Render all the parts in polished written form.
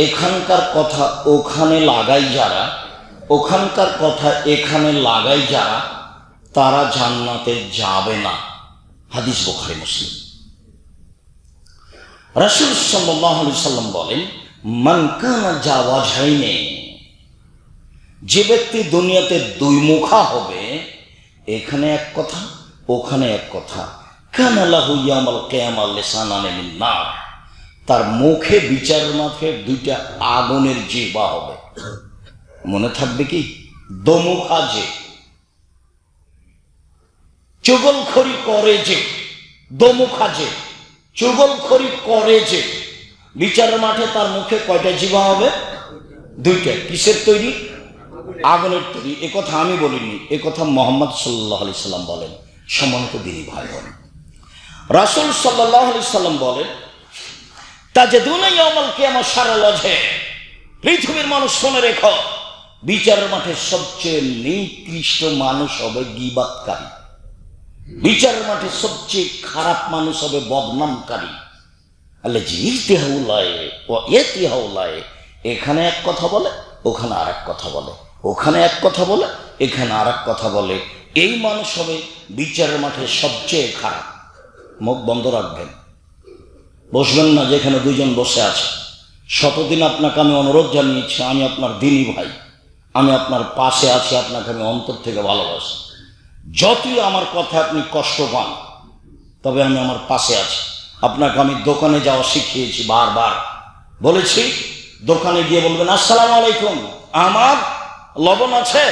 এখানকার কথা ওখানে লাগাই যারা, ওখানকার কথা এখানে লাগাই যারা, তারা জান্নাতে যাবে না। হাদিস বুখারী মুসলিম। রাসূল সাল্লাল্লাহু আলাইহি সাল্লাম বলেন, মান কানা জাওয়াজাইনে, যে ব্যক্তি দুনিয়াতে দুই মুখা হবে, এখানে এক কথা ওখানে এক কথা, কানা লাহু ইয়াউমাল কিয়ামাহ লিসানান মিন নার, তার মুখে বিচারের মাঠে দুইটা আগুনের জিহ্বা হবে। মনে থাকবে কি? দোমুখা যে, চুগলখড়ি করে যে, দোমুখা যে চুগলখড়ি করে যে, বিচারের মাঠে তার মুখে কয়টা জিহ্বা হবে? দুইটা। কিসের তৈরি? আগুনের তৈরি। এ কথা আমি বলিনি, এ কথা মুহাম্মদ সাল্লাল্লাহু আলাইহি সাল্লাম বলেন। সম্মানিত দিনী ভাই বোন, রাসূল সাল্লাল্লাহু আলাইহি সাল্লাম বলেন, তাজিদুনা ইয়াউমাল কিয়ামাহ শাররাল ওয়াজহ, পৃথিবীর মানুষ শুনে রেখো, বিচারের মাঠে সবচেয়ে নিকৃষ্ট মানুষ হবে গীবাতকারী, বিচারের মাঠে সবচেয়ে খারাপ মানুষ হবে বদনামকারী। আল্লাযী ইতিহাউলায়ে ওয়া ইতিহাউলায়ে, এখানে এক কথা বলে ওখানে আর এক কথা বলে, ওখানে এক কথা বলে এখানে আর এক কথা বলে, এই মানুষ হবে বিচারের মাঠে সবচেয়ে খারাপ। মুখ বন্ধ রাখবেন, বসবেন না যেখানে দুইজন বসে আছে। শতদিন আপনাকে আমি অনুরোধ জানিয়েছি, আমি আপনার দিনী ভাই, আমি আপনার পাশে আছি, আপনাকে আমি অন্তর থেকে ভালোবাসি। যতই আমার কথা আপনি কষ্ট পান, তবে আমি আমার পাশে আছি। আপনাকে আমি দোকানে যাওয়া শিখিয়েছি, বারবার বলেছি, দোকানে গিয়ে বলবেন আসসালামু আলাইকুম, আমার লবণ আছে?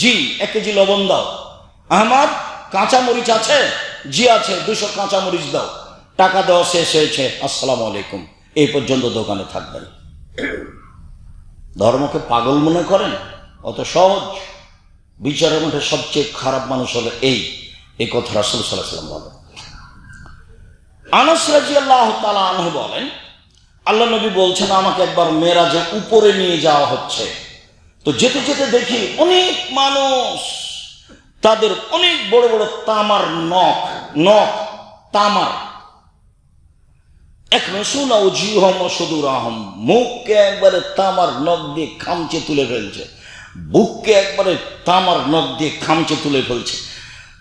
জি। 1 কেজি লবণ দাও। আমার কাঁচা মরিচ আছে? জি আছে, 200 কাঁচা মরিচ দাও। টাকা দেওয়া শেষ হয়েছে, আসসালামু আলাইকুম। এই পর্যন্ত দোকানে থাকবেন। ধর্মকে পাগল মনে করেন? অত সহজ। বিচারের মধ্যে সবচেয়ে খারাপ মানুষ হলো এই কথা রাসূল সাল্লাল্লাহু আলাইহি ওয়াসাল্লাম বলেন। আনাস রাদিয়াল্লাহু তাআলা আনহু বলেন, আল্লাহ নবী বলছেন, আমাকে একবার মেরাজে উপরে নিয়ে যাওয়া হচ্ছে, তো যেতে যেতে দেখি অনেক মানুষ, তাদের অনেক বড় বড় তামার নখ তামার, মুখকে একবারে তামার নখ দিয়ে খামচে তুলে ফেলছে, বুককে একবারে তামার নখ দিয়ে খামচে তুলে ফেলছে।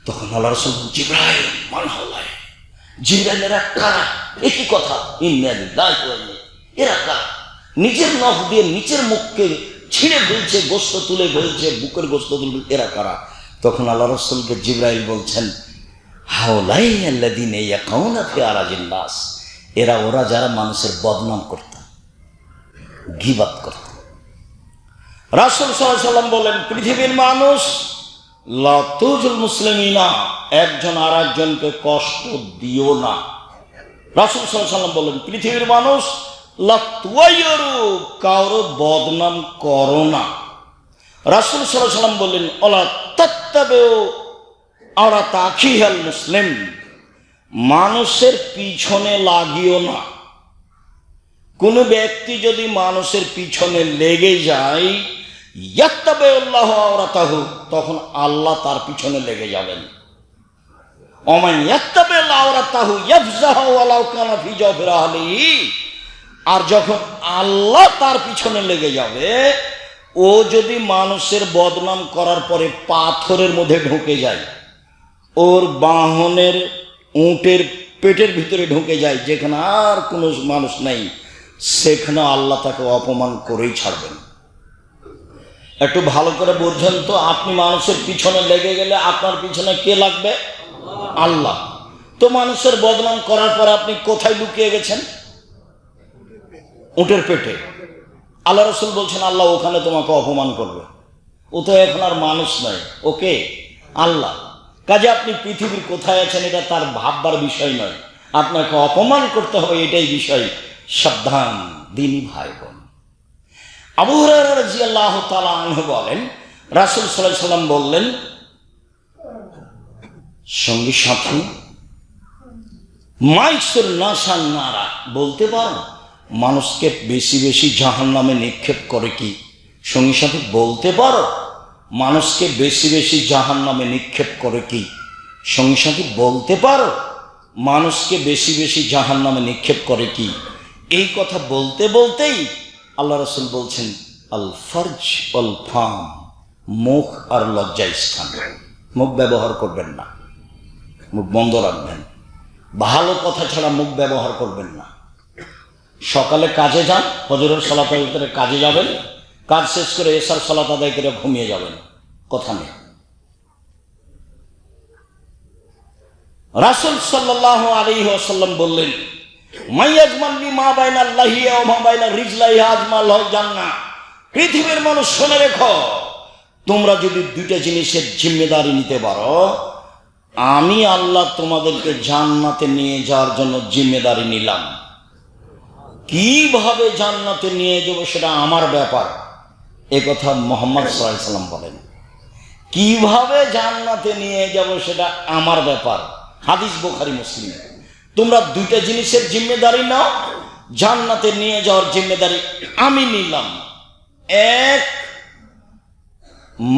তখন আল্লাহ রাসূল জিবরাইল, মানহালায় জিবরাইল, এরা কারা? একই কথা, ইন্না লিল্লাহি ওয়া ইন্না ইলাইহি, এরা কারা? নিজের নখ দিয়ে নিচের মুখকে ছিঁড়ে ফেলছে, গোস্ত তুলে ফেলছে, বুকের গোস্ত তুলে, এরা কারা? তখন আল্লাহ রাসূলকে জিবরাইল বলছেন, হাউলাই আল্লাযীনা ইয়াকুনা ফি আরাজিন নাস, ওরা যারা মানুষের বদনাম করত, গীবাত করত। রাসূল সাল্লাল্লাহু আলাইহি ওয়াসাল্লাম বলেন, পৃথিবীর মানুষ লা তুজুল মুসলিমিনা, একজন আর একজনকে কষ্ট দিও না। রাসূল সাল্লাল্লাহু আলাইহি ওয়াসাল্লাম বলেন, পৃথিবীর মানুষ লা তুয়াইরু, কারো বদনাম করো না। রাসূল সাল্লাল্লাহু আলাইহি ওয়াসাল্লাম বলেন, আলা তাত্তাবিউ আওরাতা আখিহাল মুসলিম, মানুষের পিছনে লাগিও না। কোন ব্যক্তি যদি মানুষের পিছনে লেগে যায়, ইয়াত্তাবিউল্লাহু আওরাতাহু, তখন আল্লাহ তার পিছনে লেগে যাবেন। ওমান ইয়াত্তাবিউ আওরাতাহু ইয়াফজাহু ওয়ালাউ কানা ফি জাওফির আহলিহি, আর যখন আল্লাহ তার পিছনে লেগে যাবে, ও যদি মানুষের বদনাম করার পরে পাথরের মধ্যে ঢুকে যায়, ওর বাহনের উটের পেটের ভিতরে ঢুকে যায়, যেখানে আর কোনো মানুষ নেই, সেখানে আল্লাহ তাকে অপমান করেই ছাড়বেন। একটু ভালো করে বুঝছেন তো, আপনি মানুষের পিছনে লেগে গেলে আপনার পিছনে কে লাগবে? আল্লাহ। তো মানুষের বদনাম করার পর আপনি কোথায় লুকিয়ে গেছেন? উটের পেটে। আল্লাহ রাসূল বলছেন, আল্লাহ ওখানে তোমাকে অপমান করবে। ও তো এখন আর মানুষ নয়, ওকে আল্লাহ। কাজে আপনি পৃথিবীর কোথায় আছেন এটা তার ভাববার বিষয় নয়, আপনাকে অপমান করতে হবে এটাই বিষয়। সাবধান দিনী ভাই বোন। আবু হুরায়রা রাদিয়াল্লাহু তাআলা আনহু বলেন, রাসূল সাল্লাল্লাহু আলাইহি ওয়াসাল্লাম বললেন, সঙ্গী সাথী মাইসুর নাসান নারা, বলতে পারো মানুষকে বেশি বেশি জাহান্নামে নিক্ষেপ করে কি? সঙ্গী সাথী বলতে পারো মানুষকে বেশি বেশি জাহান্নামে নিক্ষেপ করে কি? সঙ্গী সাথী বলতে পারো মানুষকে বেশি বেশি জাহান্নামে নিক্ষেপ করে কি? এই কথা বলতে বলতেই আল্লাহ রাসূল বলছেন আল ফারজ ওয়াল ফাম, মুখ আর লজ্জা স্থান। মুখ ব্যবহার করবেন না, মুখ বন্ধ রাখবেন। ভালো কথা ছাড়া মুখ ব্যবহার করবেন না। সকালে কাজে যান, ফজরের সালাত আদায় করে কাজে যাবেন, কাজ শেষ করে এশার সালাত আদায় করে ঘুমিয়ে যাবেন, কথা নেই। রাসূল সাল্লাল্লাহু আলাইহি ওয়াসাল্লাম বললেন মাইয়াজমান লি মা বাইনা লাহিয়া ওয়া মা বাইনা রিজলাইহা আজমাল জান্নাহ। পৃথিবীর মানুষ শুনে রেখো, তোমরা যদি দুইটা জিনিসের জিম্মেদারি নিতে পারো, আমি আল্লাহ তোমাদেরকে জান্নাতে নিয়ে যাওয়ার জন্য জিম্মেদারি নিলাম। কিভাবে জান্নাতে নিয়ে যাবো সেটা আমার ব্যাপার। এ কথা মুহাম্মদ সাল্লাল্লাহু আলাইহি ওয়াসাল্লাম বলেন। কিভাবে জান্নাতে নিয়ে যাব সেটা আমার ব্যাপার। হাদিস বুখারী মুসলিম। তোমরা দুইটা জিনিসের জিম্মেদারি নাও, জান্নাতে নিয়ে যাওয়ার জিম্মেদারি আমি নিলাম। এক,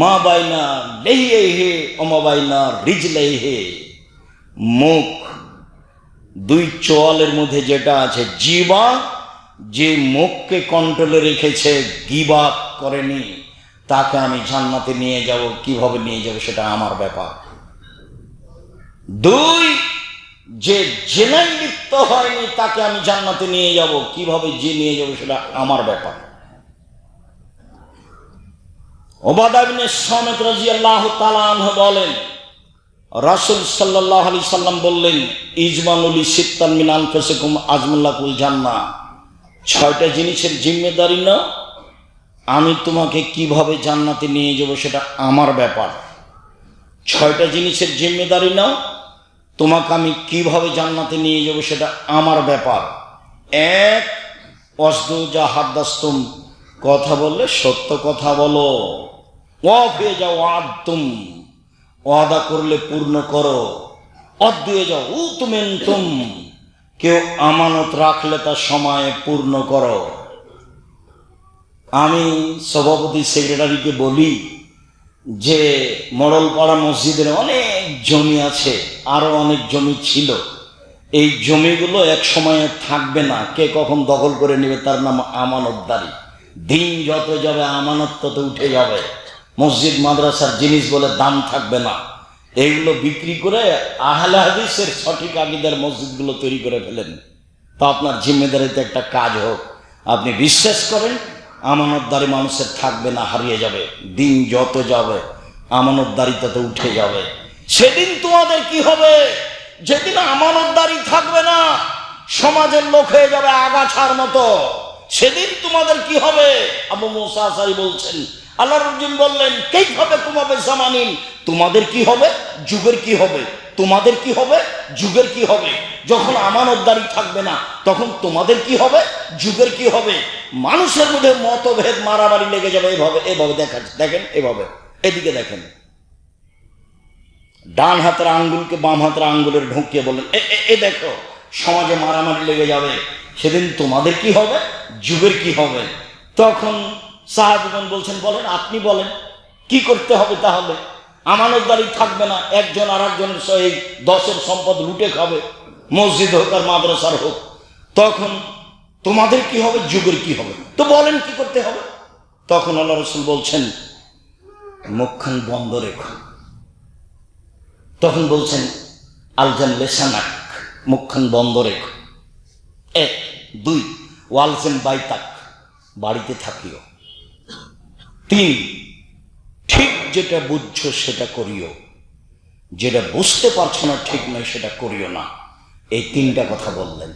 মা বাইনা লাহিহি ওয়া মা বাইনা রিজলাইহি, মুখ দুই চোয়ালের মধ্যে যেটা আছে জিহ্বা, যে মুখকে কন্ট্রোলে রেখেছে, গীবাত করেনি, তাকে আমি জান্নাতে নিয়ে যাব। কিভাবে নিয়ে যাব সেটা আমার ব্যাপার। দুই, যে জিনায় লিপ্ত হয়নি তাকে আমি জান্নাতে নিয়ে যাব। কিভাবে যে নিয়ে যাব সেটা আমার ব্যাপার। উবাদা ইবনে সামিত রাদিয়াল্লাহু তাআলা আনহু বলেন রাসূল সাল্লাল্লাহু আলাইহি সাল্লাম বললেন ইজমানুলি সিত্তান মিন আনফুসিকুম আজমাল্লাকুল জান্নাহ। ছয়টা জিনিসের জিম্মেদারি নাও, আমি তোমাকে কিভাবে জান্নাতে নিয়ে যাব সেটা আমার ব্যাপার। ছয়টা জিনিসের জিম্মেদারি নাও, তোমাকে আমি কিভাবে জান্নাতে নিয়ে যাব সেটা আমার ব্যাপার। এক, ওয়াসদু যা হাদাসতুম, কথা বললে সত্য কথা বলো। ওয়াফে যাও আদতুম, ওয়াদা করলে পূর্ণ করো। অদ্দুয়ে যাও উতমিনতুম, কেউ আমানত রাখলে তা সময়ে পূর্ণ করো। আমি সভাপতি সেক্রেটারিকে বলি যে মডলপাড়া মসজিদের অনেক জমি আছে, আরো অনেক জমি ছিল, এই জমিগুলো এক সময়ে থাকবে না, কে কখন দখল করে নেবে তার নাম আমানতদারি। দিন যত যাবে আমানত তত উঠে যাবে, মসজিদ মাদ্রাসার জিনিস বলে দাম থাকবে না। এইগুলো বিক্রি করে আহলে হাদিসের সঠিক আকীদার মসজিদগুলো তৈরি করে ফেলেন। তো আপনার জিম্মেদারিতে একটা কাজ হোক, আপনি বিশ্বাস করেন আমানতদারি মানুষের থাকবে না, হারিয়ে যাবে। দিন যত যাবে আমানতদারি তত উঠে যাবে। সেদিন তোমাদের কি হবে? যেদিন আমানতদারি থাকবে না, সমাজের লোক হয়ে যাবে আগাছার মতো, সেদিন তোমাদের কি হবে? আবু মুসা আশআরী বলছেন, আল্লাহর রাসূল বললেন কাইফা তোমাদের জামানিন, তোমাদের কি হবে? যুগের কি হবে? তোমাদের কি হবে? যুগের কি হবে? যখন আমানতদারি থাকবে না তখন তোমাদের কি হবে? যুগের কি হবে? মানুষের মধ্যে মতভেদ মারামারি লেগে যাবে। এভাবে দেখেন, এভাবে এদিকে দেখেন, ডান হাতের আঙ্গুলকে বাম হাতের আঙ্গুলের ঢুকিয়ে বলেন এ দেখো, সমাজে মারামারি লেগে যাবে। সেদিন তোমাদের কি হবে? যুগের কি হবে? তখন সাহাবীগণ বলছেন, বলেন, আপনি বলেন কি করতে হবে? তাহলে আমানতদারি থাকবে না, একজন আর একজনের সহিত 10-এর সম্পদ লুটে খাবে, মসজিদ হোক আর মাদ্রাসার হোক। তখন তোমাদের কি হবে? যুগের কি হবে? তো বলেন কি করতে হবে? তখন আল্লাহ রাসূল বলছেন মুখখান বন্ধ রেখো। তখন বলছেন আলজান লেসানাক, মুখখান বন্ধ রেখো। 1, 2 ওয়ালজান বাইতাক, বাড়িতে থাকিও। 3, ঠিক যেটা বুঝছো সেটা করিও, যেটা বুঝতে পারছো না ঠিক নয় সেটা করিও না। এই 3টা কথা বললেন।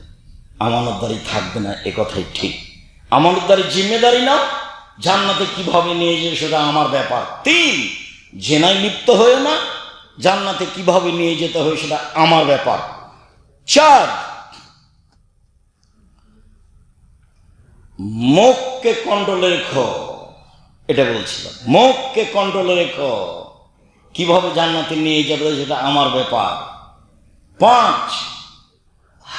আমানতদারি থাকবে না, এ কথাই ঠিক। আমানতদারি জিম্মেদারি নাও, জান্নাতে কিভাবে নিয়ে যাবে সেটা আমার ব্যাপার। 3, জেনায় লিপ্ত হয়েও না, জান্নাতে কিভাবে নিয়ে যেতে হয় সেটা আমার ব্যাপার। 4, মুখকে কন্ট্রোলে রেখো। এটা বলছিলাম, মুখকে কন্ট্রোলে রেখো, কিভাবে জান্নাতে নিয়ে যাবে সেটা আমার ব্যাপার। 5,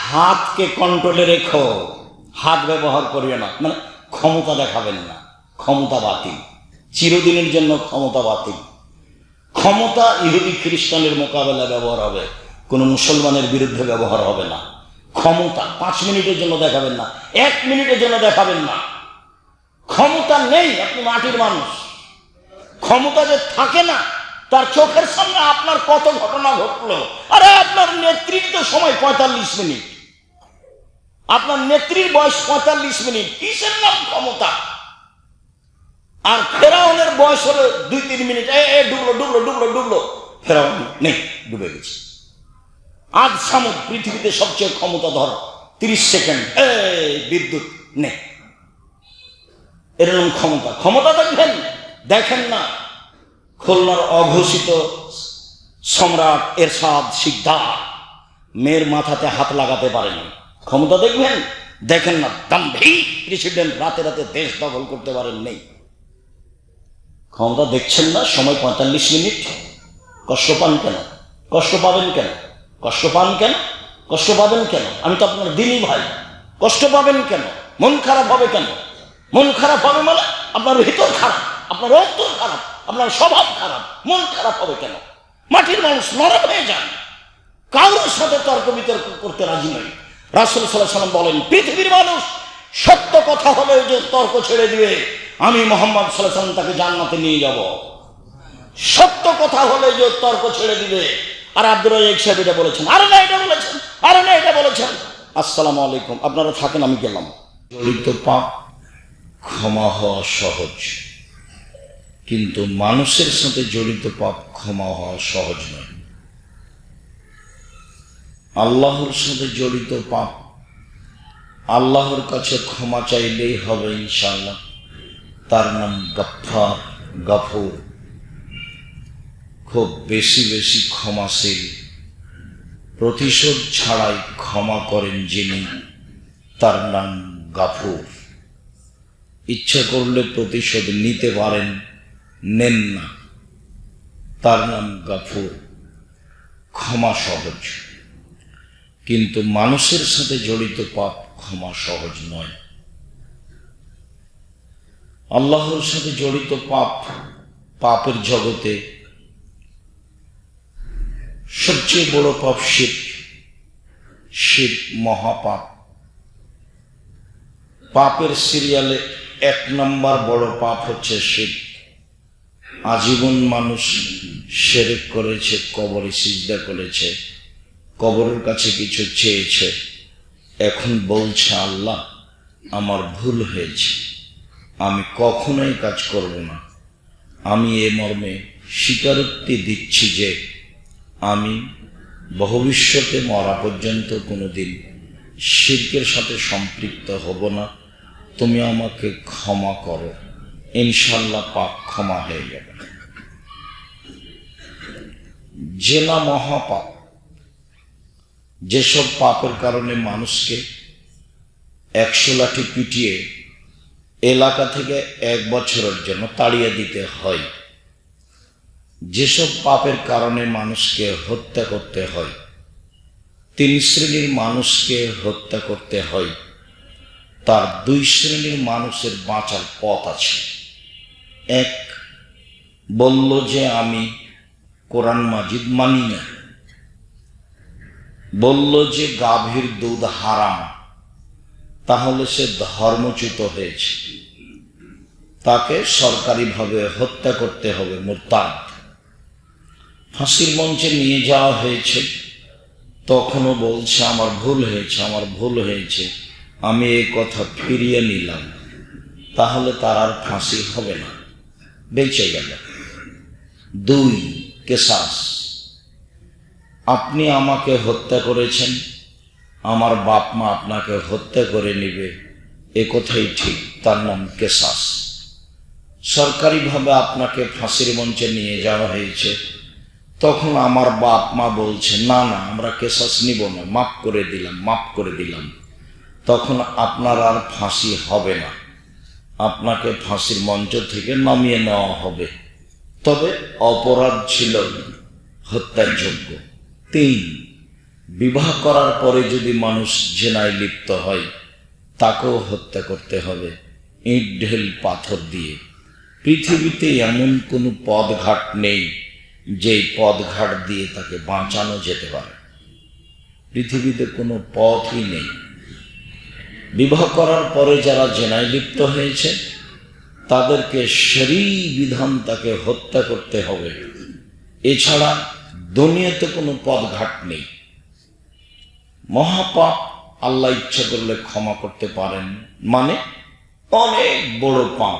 হাতকে কন্ট্রোলে রেখো, হাত ব্যবহার করিও না, মানে ক্ষমতা দেখাবেন না, ক্ষমতা বাতিল, চিরদিনের জন্য ক্ষমতা বাতিল। ক্ষমতা ইহুদি খ্রিস্টানের মোকাবেলা ব্যবহার হবে, কোনো মুসলমানের বিরুদ্ধে ব্যবহার হবে না। ক্ষমতা 5 মিনিটের জন্য দেখাবেন না, 1 মিনিটের জন্য দেখাবেন না। ক্ষমতা নেই, আপনি মাটির মানুষ। ক্ষমতা যে থাকে না, তার চোখের সামনে আপনার কত ঘটনা ঘটলো। আরে আপনার নেত্রীর তো সময় 45 মিনিট, আপনার নেত্রীর বয়স 45 মিনিট, কিসের নাম ক্ষমতা? আর ফেরাউনের বয়স হলো 2-3 মিনিট, ডুবলো ডুবলো ডুবলো ডুবলো, ফেরাউন নেই, ডুবে গেছে। আজ সামুদ পৃথিবীতে সবচেয়ে ক্ষমতাধর, 30 সেকেন্ড বিদ্যুৎ নেই। এরকম ক্ষমতা। ক্ষমতা দেখবেন, দেখেন না খুলনার অঘোষিত সম্রাট এরশাদ শিকদার মেয়ের মাথাতে হাত লাগাতে পারেনি। ক্ষমতা দেখবেন, দেখেন না দাম্ভিক প্রেসিডেন্ট রাতে রাতে দেশ দখল করতে পারেন নেই। ক্ষমতা দেখছেন না, সময় 45 মিনিট। কষ্ট পান কেন? কষ্ট পাবেন কেন? কষ্ট পান কেন? কষ্ট পাবেন কেন? আমি তো আপনার দিনই ভাই। কষ্ট পাবেন কেন? মন খারাপ হবে কেন? মন খারাপ হবে মানে আপনার ভিতর খারাপ, আপনার অন্তর খারাপ, আপনার স্বভাব খারাপ, মন খারাপ হবে কেন? মাটির মানুষ নরম হয়ে যান, কারোর সাথে তর্ক বিতর্ক করতে রাজি নয়। রাসূল সাল্লাল্লাহু আলাইহি ওয়াসাল্লাম বলেন, পৃথিবীর মানুষ সত্য কথা হলেও যে তর্ক ছেড়ে দিবে, আমি মুহাম্মদ সাল্লাল্লাহু আলাইহি ওয়াসাল্লাম তাকে জান্নাতে নিয়ে যাব। সত্য কথা হলে যে তর্ক ছেড়ে দিবে। আর আব্দুর রাজ্জাক সাহেব এটা বলেছেন, আরে না এটা বলেছেন, আরে না এটা বলেছেন। আসসালামু আলাইকুম, আপনারা থাকেন, আমি গেলাম। জড়িত পাপ ক্ষমা হওয়া সহজ, কিন্তু মানুষের সাথে জড়িত পাপ ক্ষমা হওয়া সহজ নয়। আল্লাহর সাথে জড়িত পাপ আল্লাহর কাছে ক্ষমা চাইলেই হবে ইনশাআল্লাহ। তার নাম গফফার, গফুর, খুব বেশি বেশি ক্ষমাশীল, প্রতিশোধ ছাড়াই ক্ষমা করেন যিনি, তার নাম গফুর। ইচ্ছা করলে প্রতিশোধ নিতে পারেন, নেন না, তার নাম গফুর। ক্ষমা সহজ, কিন্তু মানুষের সাথে জড়িত পাপ ক্ষমা সহজ নয়। আল্লাহর সাথে জড়িত পাপ, পাপের জগতে সবচেয়ে বড় পাপ শিরক। শিরক মহাপাপ। পাপের সিরিয়ালে 1 নম্বর বড় পাপ হচ্ছে শিরক। আজীবন মানুষ শিরক করেছে, কবরে সিজদা করেছে, কবরের কাছে কিছু চেয়েছে, এখন বলছে আল্লাহ আমার ভুল হয়েছে, আমি কখনোই কাজ করব না। আমি এ মর্মে স্বীকারোক্তি দিচ্ছি যে আমি ভবিষ্যতে মরা পর্যন্ত কোনোদিন শিরকের সাথে সম্পৃক্ত হব না, তুমি আমাকে ক্ষমা করো। ইনশাল্লাহ পাপ ক্ষমা হয়ে যাবে। জেনা মহাপাপ। যেসব পাপের কারণে মানুষকে 100 লাঠি পিটিয়ে এলাকা থেকে 1 বছরের জন্য তাড়িয়ে দিতে হয়, যেসব পাপের কারণে মানুষকে হত্যা করতে হয়, 3 শ্রেণীর মানুষকে হত্যা করতে হয়, তার 2 শ্রেণীর মানুষের বাঁচার পথ আছে। 1, বলল যে আমি কোরআন মাজিদ মানি না, বলল যে গাভীর দুধ হারাম, তাহলে সে ধর্মচ্যুত হয়েছে, তাকে সরকারিভাবে হত্যা করতে হবে, মুরতাদ। ফাঁসির মঞ্চে নিয়ে যাওয়া হয়েছে, তখনও বলছে আমার ভুল হয়েছে, আমার ভুল হয়েছে, আমি এই কথা ফিরিয়ে নিলাম, তাহলে তার আর ফাঁসি হবে না, বেঁচে গেল। 2, কেসাস। আপনি আমাকে হত্যা করেছেন, আমার বাপ মা আপনাকে হত্যা করে নেবে, এ কথাই ঠিক, তার নাম কেসাস। সরকারিভাবে আপনাকে ফাঁসির মঞ্চে নিয়ে যাওয়া হয়েছে, তখন আমার বাপ মা বলছে না না আমরা কেসাস নিব না, মাফ করে দিলাম, মাফ করে দিলাম, তখন আপনার আর ফাঁসি হবে না, আপনাকে ফাঁসির মঞ্চ থেকে নামিয়ে নেওয়া হবে। তবে অপরাধ ছিল হত্যার যোগ্য। 3, বিবাহ করার পরে যদি মানুষ জেনায় লিপ্ত হয়, তাকেও হত্যা করতে হবে, ইট ঢেল পাথর দিয়ে। পৃথিবীতে এমন কোনো পথঘাট নেই যেই পথঘাট দিয়ে তাকে বাঁচানো যেতে পারে, পৃথিবীতে কোনো পথই নেই। বিবাহ করার পরে যারা জেনায় লিপ্ত হয়েছে তাদেরকে শরীর বিধান তাকে হত্যা করতে হবে, এছাড়া দুনিয়াতে কোনো পথঘাট নেই। মহাপাপ আল্লাহ ইচ্ছা করলে ক্ষমা করতে পারেন, মানে অনেক বড় পাপ,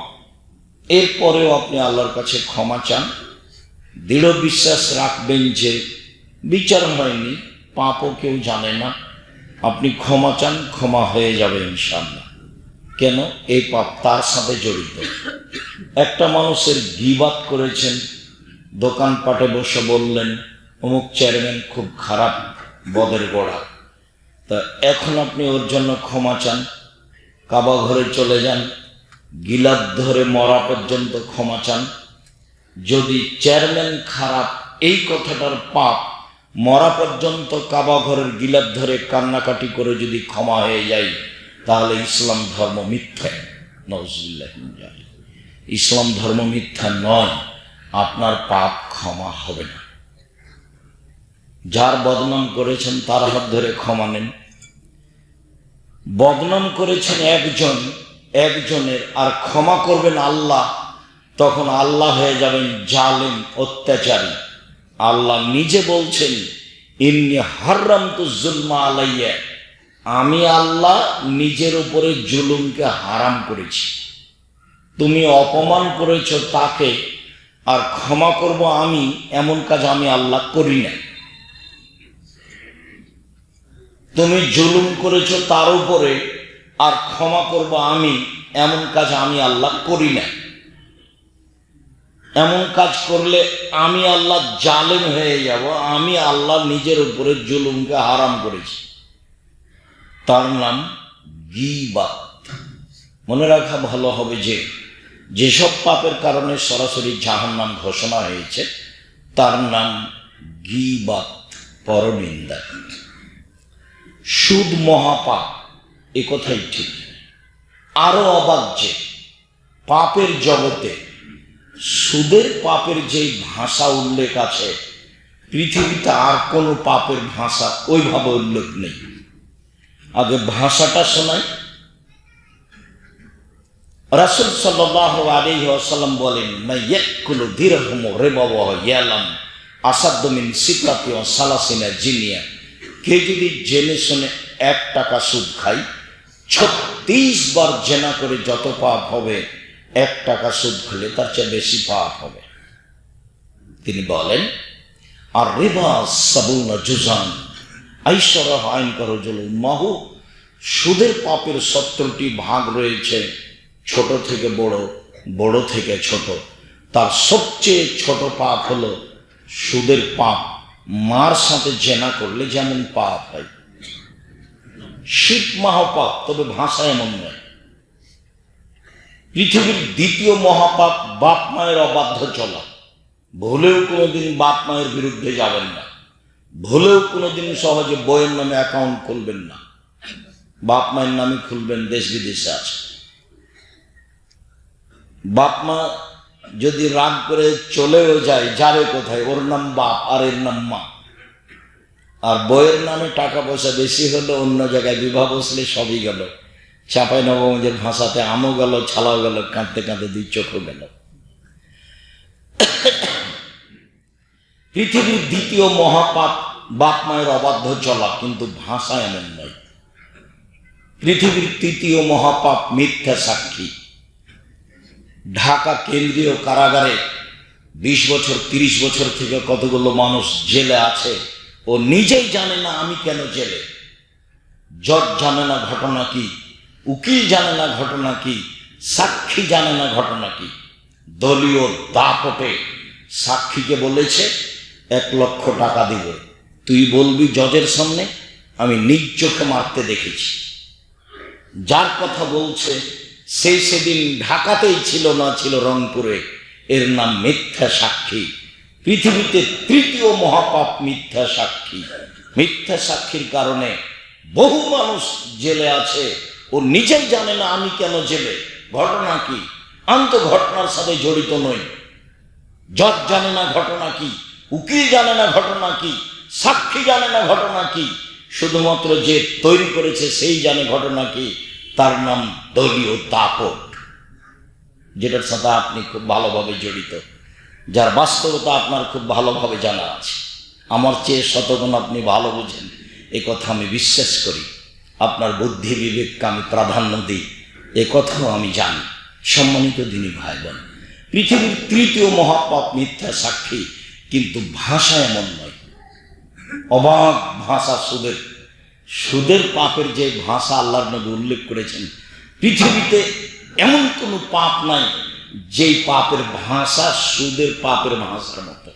এরপরেও আপনি আল্লাহর কাছে ক্ষমা চান, দৃঢ় বিশ্বাস রাখবেন যে বিচার হয়নি, পাপও কেউ জানে না, আপনি ক্ষমা চান, ক্ষমা হয়ে যাবে ইনশাআল্লাহ। কেন? এই পাপ তার সাথে জড়িত। একটা মানুষের গীবাত করেছেন, দোকানপাটে বসে বললেন অমুক চেয়ারম্যান খুব খারাপ, বদের গোড়া, তা এখন আপনি ওর জন্য ক্ষমা চান, কাবা ঘরে চলে যান, গিলাপ ধরে মরা পর্যন্ত ক্ষমা চান। যদি চেয়ারম্যান খারাপ এই কথাটার পাপ মরা পর্যন্ত কাবা ঘরের গিলাপ ধরে কান্নাকাটি করে যদি ক্ষমা হয়ে যায়, তাহলে ইসলাম ধর্ম মিথ্যা। নাউজুবিল্লাহ। ইসলাম ধর্ম মিথ্যা নয়, আপনার পাপ ক্ষমা হবে না। যার বদনাম করেছেন তার হাত ধরে ক্ষমা নেন। বদনাম করেছেন একজনের, আর ক্ষমা করবেন আল্লাহ, তখন আল্লাহ হয়ে যাবেন জালেম, অত্যাচারী। আল্লাহ নিজে বলছেন ইন্নী হারামতু যুলমা আলাইয়া, আমি আল্লাহ নিজের উপরে জুলুমকে হারাম করেছি। তুমি অপমান করেছ তাকে, আর ক্ষমা করব আমি, এমন কাজ আমি আল্লাহ করি না। তুমি জুলুম করেছ তার উপরে, আর ক্ষমা করব আমি, এমন কাজ আমি আল্লাহ করি না। এমন কাজ করলে আমি আল্লাহ জালেম হয়ে যাব। আমি আল্লাহ নিজের উপরে জুলুমকে হারাম করেছি। তার নাম গীবাত। মনে রাখা ভালো হবে যে যেসব পাপের কারণে সরাসরি জাহান্নাম ঘোষণা হয়েছে তার নাম গীবাত, পরনিন্দা। সুদ মহাপাপ, এ কথাই ঠিক। আরো অবাক যে পাপের জগতে সুদের পাপের যে ভাষা উল্লেখ আছে, পৃথিবীতে আর কোনো পাপের ভাষা ওইভাবে উল্লেখ নেই। আগে ভাষাটা শোনাই। রাসূল সাল্লাল্লাহু আলাইহি ওয়াসাল্লাম বলেন, মাইয়াকুলু দিরহাম রিবা ওয়া ইয়ালাম আসাদ্দু মিন সিত্তাতি ওয়া সালাসিনা জিনিয়া। কে যদি জেনে শুনে 1 টাকা সুদ খায়, 36 বার জেনা করে যত পাপ হবে, 1 টাকা সুদ খেলে তার চেয়ে বেশি পাপ হবে। তিনি বলেন, আর রিবা সাবুনা জুজান আইশরা আইন করজুল মাহু। সুদের পাপের 70টি ভাগ রয়েছে, ছোট থেকে বড়, বড় থেকে ছোট। তার সবচেয়ে ছোট পাপ হলো সুদের পাপ। মার সাথে জেনা করলে যেমন পাপ হয়, শিরক মহাপাপ, তবে ভাষা এমন নয়। পৃথিবীর দ্বিতীয় মহাপাপ বাপ মায়ের অবাধ্য চলা। ভুলেও কোনোদিন বাপ মায়ের বিরুদ্ধে যাবেন না, ভুলেও কোনোদিন সহজে বইয়ের নামে অ্যাকাউন্ট খুলবেন না। বাপ মায়ের নামে খুলবেন, দেশ বিদেশে আছে। বাপ মা যদি রাগ করে চলেও যায়, যাবে কোথায়, ওর নাম বাপ আর এর নাম মা। আর বইয়ের নামে টাকা পয়সা বেশি হলে অন্য জায়গায় বিবাহ বসলে সবই গেল। চাঁপাইনবাবগঞ্জের ভাষাতে আমও গেল, ছালাও গেল, কাঁদতে কাঁদতে 2 চোখও গেল। পৃথিবীর দ্বিতীয় মহাপাপ বাপ মায়ের অবাধ্য চলা, কিন্তু ভাষা এমন নয়। পৃথিবীর তৃতীয় মহাপাপ মিথ্যা সাক্ষী। ঢাকা কেন্দ্রীয় কারাগারে 20 বছর 30 বছর থেকে কতগুলো মানুষ জেলে আছে, ও নিজেই জানে না আমি কেন জেলে। জজ জানে না ঘটনা কি, উকিল জানে না ঘটনা কি, সাক্ষী জানে না ঘটনা কি। দলীয় দাপটে সাক্ষীকে বলেছে 1 লক্ষ টাকা দিব, তুই বলবি জজের সামনে আমি নিজ চোখে মারতে দেখেছি। যার কথা বলছে সেই সেদিন ঢাকাতেই ছিল না, ছিল রংপুরে। এর নাম মিথ্যা সাক্ষী। পৃথিবীতে তৃতীয় মহাপাপ মিথ্যা সাক্ষী। মিথ্যা সাক্ষীর কারণে বহু মানুষ জেলে আছে, ও নিজেই জানে না আমি কেন জেলে, ঘটনা কি। আমি তো ঘটনার সাথে জড়িত নই। জজ জানে না ঘটনা কি, উকিল জানে না ঘটনা কি, সাক্ষী জানে না ঘটনা কি। শুধুমাত্র যে তৈরি করেছে সেই জানে ঘটনা কি। তার নাম দলীয় দাপট। যেটার সাথে আপনি খুব ভালোভাবে জড়িত, যার বাস্তবতা আপনার খুব ভালোভাবে জানা আছে। আমার চেয়ে শতগুণ আপনি ভালো বুঝেন, এ কথা আমি বিশ্বাস করি। আপনার বুদ্ধি বিবেককে আমি প্রাধান্য দিই, এ কথাও আমি জানি। সম্মানিত দিনী ভাই বোন, পৃথিবীর তৃতীয় মহাপাপ মিথ্যা সাক্ষী, কিন্তু ভাষা এমন নয়। অবাক ভাষা সুদের। সুদের পাপের যে ভাষা আল্লাহর নবী উল্লেখ করেছেন, পৃথিবীতে এমন কোনো পাপ নাই যেই পাপের ভাষা সুদের পাপের ভাষার মতো।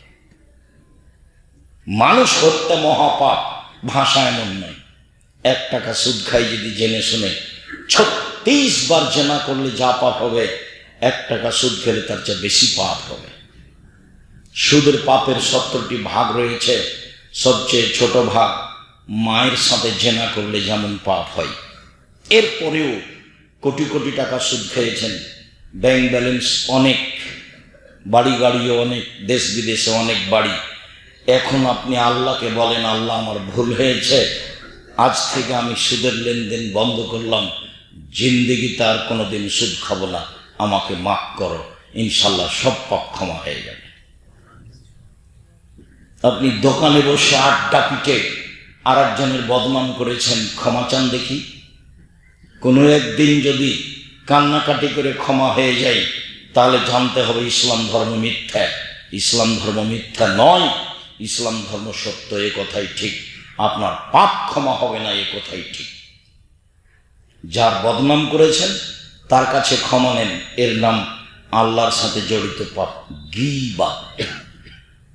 মানুষ হত্যা মহাপাপ, ভাষা এমন নয়। 1 টাকা সুদ খাই যদি জেনে শুনে 36 বার জেনা করলে যা পাপ হবে, 1 টাকা সুদ খেলে তার চেয়ে বেশি পাপ হবে। সুদের পাপের 70টি ভাগ রয়েছে। সবচেয়ে ছোট ভাগ, মায়ের সাথে জেনা করলে যেমন পাপ হয়। এরপরেও কোটি কোটি টাকা সুদ খেয়েছেন, ব্যাংক ব্যালেন্স অনেক, বাড়ি গাড়িও অনেক, দেশ বিদেশে অনেক বাড়ি। এখন আপনি আল্লাহকে বলেন, আল্লাহ আমার ভুল হয়েছে, আজ থেকে আমি সুদের লেনদেন বন্ধ করলাম, জিন্দেগিতে আর কোনোদিন সুদ খাবো না, আমাকে মাফ করো, ইনশাল্লাহ সব পাপ ক্ষমা হয়ে যাবে। আপনি দোকানে বসে আড্ডা পিটে আর একজনের বদনাম করেছেন, ক্ষমা চান দেখি। কোনো একদিন যদি কান্নাকাটি করে ক্ষমা হয়ে যায়, তাহলে জানতে হবে ইসলাম ধর্ম মিথ্যা। ইসলাম ধর্ম মিথ্যা নয়, ইসলাম ধর্ম সত্য, এ কথাই ঠিক। আপনার পাপ ক্ষমা হবে না, এ কথাই ঠিক। যার বদনাম করেছেন তার কাছে ক্ষমা নেন, এর নাম আল্লাহর সাথে জড়িত পাপ, গীবাত,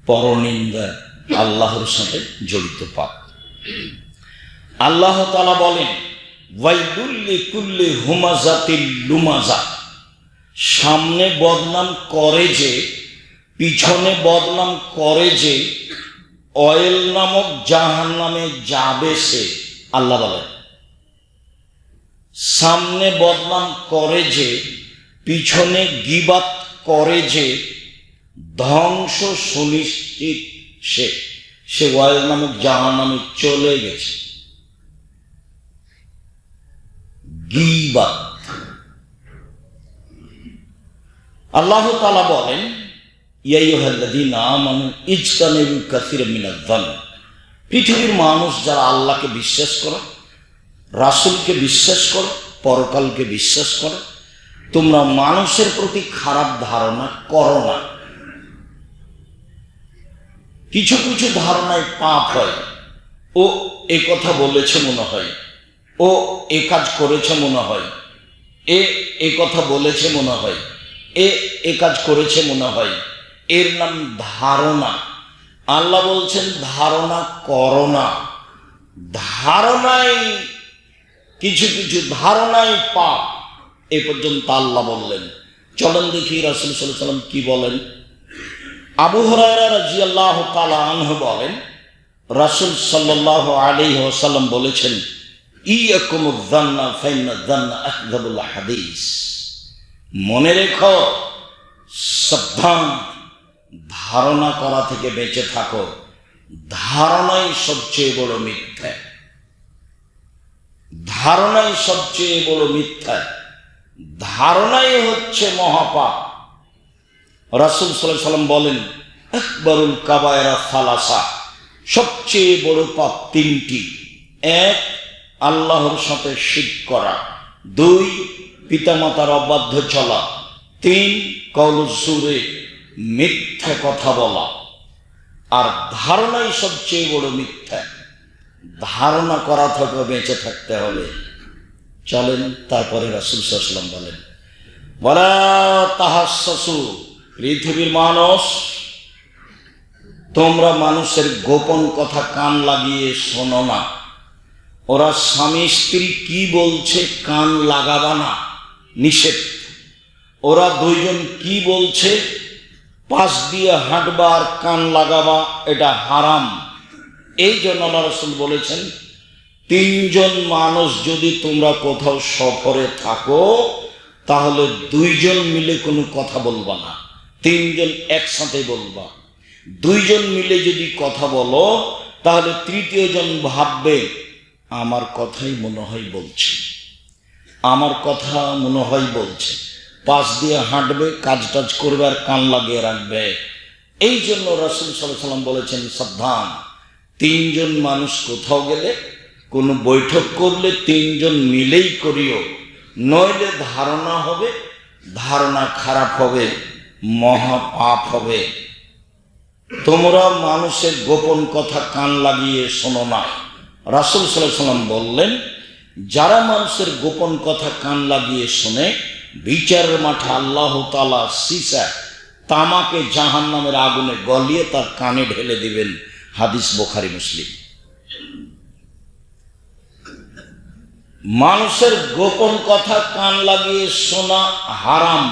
পরনিন্দা, আল্লাহর সাথে জড়িত পাপ। আল্লাহ তাআলা বলেন, ওয়াইলুল লিকুল্লি হুমাযাতিল লুমাযা, সামনে বদনাম করে যে, পিছনে বদনাম করে যে, অয়েল নামক জাহান্নামে যাবে সে। আল্লাহ বলেন, সামনে বদনাম করে যে, পিছনে গীবাত করে যে, ধ্বংস সুনিশ্চিত সে অয়েল নামক জাহান্নামে চলে গেছে। গীবাত। আল্লাহ তাআলা বলেন, ইয়া আইয়ুহাল্লাযীনা আমানু ইজতানিবু কাসীরাম মিনায-যন্ন, পৃথিবীর মানুষ যারা আল্লাহকে বিশ্বাস করো, রাসূলকে বিশ্বাস করো, পরকালকে বিশ্বাস করো, তোমরা মানুষের প্রতি খারাপ ধারণা করো না। কিছু কিছু ধারণায় পাপ হয়, ও এ কথা বলেছে মনে হয়, ও এ কাজ করেছে মনে হয়, এ কথা বলেছে মনে হয়, এ কাজ করেছে মনে হয়, এর নাম ধারণা। আল্লাহ বলছেন ধারণা করো না। ধারণায় কিছু কিছু ধারণায় পাপ, এ পর্যন্ত আল্লাহ বললেন। চলেন দেখি রাসূল সাল্লাল্লাহু আলাইহি ওয়াসাল্লাম কি বলেন। আবু হুরায়রা রাদিয়াল্লাহু তাআলা আনহু বলেন, রাসূল সাল্লাল্লাহু আলাইহি ওয়াসাল্লাম বলেছেন, ইয়াকুমুয যান্না ফাইন্নায যান্না আকযাবুল হাদিস, মনে রেখো, সাবধান, ধারণা করা থেকে বেঁচে থাকো। ধারণাই সবচেয়ে বড় মিথ্যা। ধারণাই সবচেয়ে বড় মিথ্যা। ধারণাই হচ্ছে মহাপাপ। রাসূল সাল্লাল্লাহু আলাইহি ওয়াসাল্লাম বলেন, আকবারুল কাবায়রা সালাসা, সবচেয়ে বড় পাপ 3টি। 1, আল্লাহর সাথে শিরক করা। 2, পিতামাতার অবাধ্য চলা। 3, কওলুজ জুরে, মিথ্যা কথা বলা। আর ধারণাই সবচেয়ে বড় মিথ্যা। ধারণা করা থেকে বেঁচে থাকতে হবে। চলেন তারপরে রাসূল সাল্লাল্লাহু আলাইহি ওয়াসাল্লাম বলেন, ওয়ালা তাহাসসু, পৃথিবীর মানুষ, তোমরা মানুষের গোপন কথা কান লাগিয়ে শোনো না। ওরা স্বামী স্ত্রী কি বলছে কান লাগাবা না, নিষেধ। ওরা দুইজন কি বলছে পাশ দিয়ে হাঁটবা আর কান লাগাবা, এটা হারাম। এই জন্য আল্লাহ রাসূল বলেছেন, 3 জন মানুষ যদি তোমরা কোথাও সফরে থাকো, তাহলে 2 জন মিলে কোনো কথা বলবা না, 3 জন একসাথে বলবা। 2 জন মিলে যদি কথা বলো, তাহলে 3য় জন ভাববে আমার কথাই মনে হয় বলছে, আমার কথা মনে হয় বলছে, পাশ দিয়ে হাঁটবে, কাজ টাজ করবে আর কান লাগিয়ে রাখবে। এই জন্য রাসূল সাল্লাল্লাহু আলাইহি ওয়াসাল্লাম বলেছেন, সাবধান, তিনজন মানুষ কোথাও গেলে, কোনো বৈঠক করলে তিনজন মিলেই করিও, নইলে ধারণা হবে, ধারণা খারাপ হবে, মহা পাপ হবে। তোমরা মানুষের গোপন কথা কান লাগিয়ে শোনো না। রাসূল সাল্লাল্লাহু আলাইহি ওয়াসাল্লাম বললেন, যারা মানুষের গোপন কথা কান লাগিয়ে শোনে, বিচারের মাঠে আল্লাহ তাআলা সীসা তামাকে জাহান্নামের আগুনে গলিয়ে তার কানে ঢেলে দিবেন। হাদিস বুখারী মুসলিম। মানুষের গোপন কথা কান লাগিয়ে শোনা হারাম,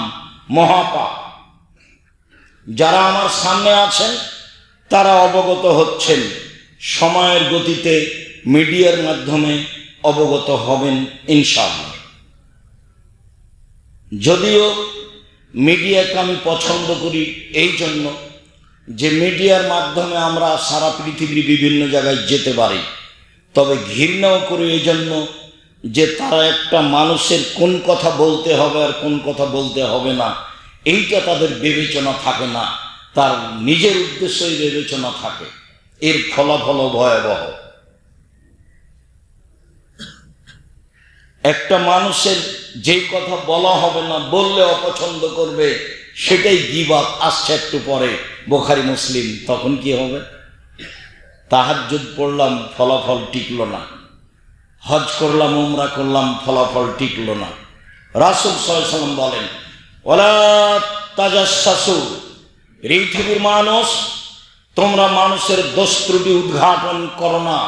মহাপাপ। যারা আমার সামনে আছেন তারা অবগত হচ্ছেন, সময়ের গতিতে মিডিয়ার মাধ্যমে অবগত হবেন ইনশাআল্লাহ। যদিও মিডিয়াকে আমি পছন্দ করি এই জন্য যে মিডিয়ার মাধ্যমে আমরা সারা পৃথিবীর বিভিন্ন জায়গায় যেতে পারি, তবে ঘৃণাও করি এই জন্য যে তারা একটা মানুষের কোন কথা বলতে হবে আর কোন কথা বলতে হবে না এইটা তাদের বিবেচনা থাকে না, তার নিজের উদ্দেশ্যই বিবেচনা থাকে। এর ফলাফল ভয়াবহ। একটা মানুষের যেই কথা বলা হবে না, বললে অপছন্দ করবে, সেটাই গীবাত। আসছে একটু পরে বুখারী মুসলিম। তখন কি হবে? তাহাজ্জুদ পড়লাম, ফলাফল টিকলো না। হজ করলাম, উমরা করলাম, ফলাফল টিকলো না। রাসূল সাল্লাল্লাহু আলাইহি ওয়াসাল্লাম বলেন, ওয়ালা তাজাসসু, পৃথিবীর মানুষ, তোমরা মানুষের দোষ ত্রুটি উদ্ঘাটন করো না।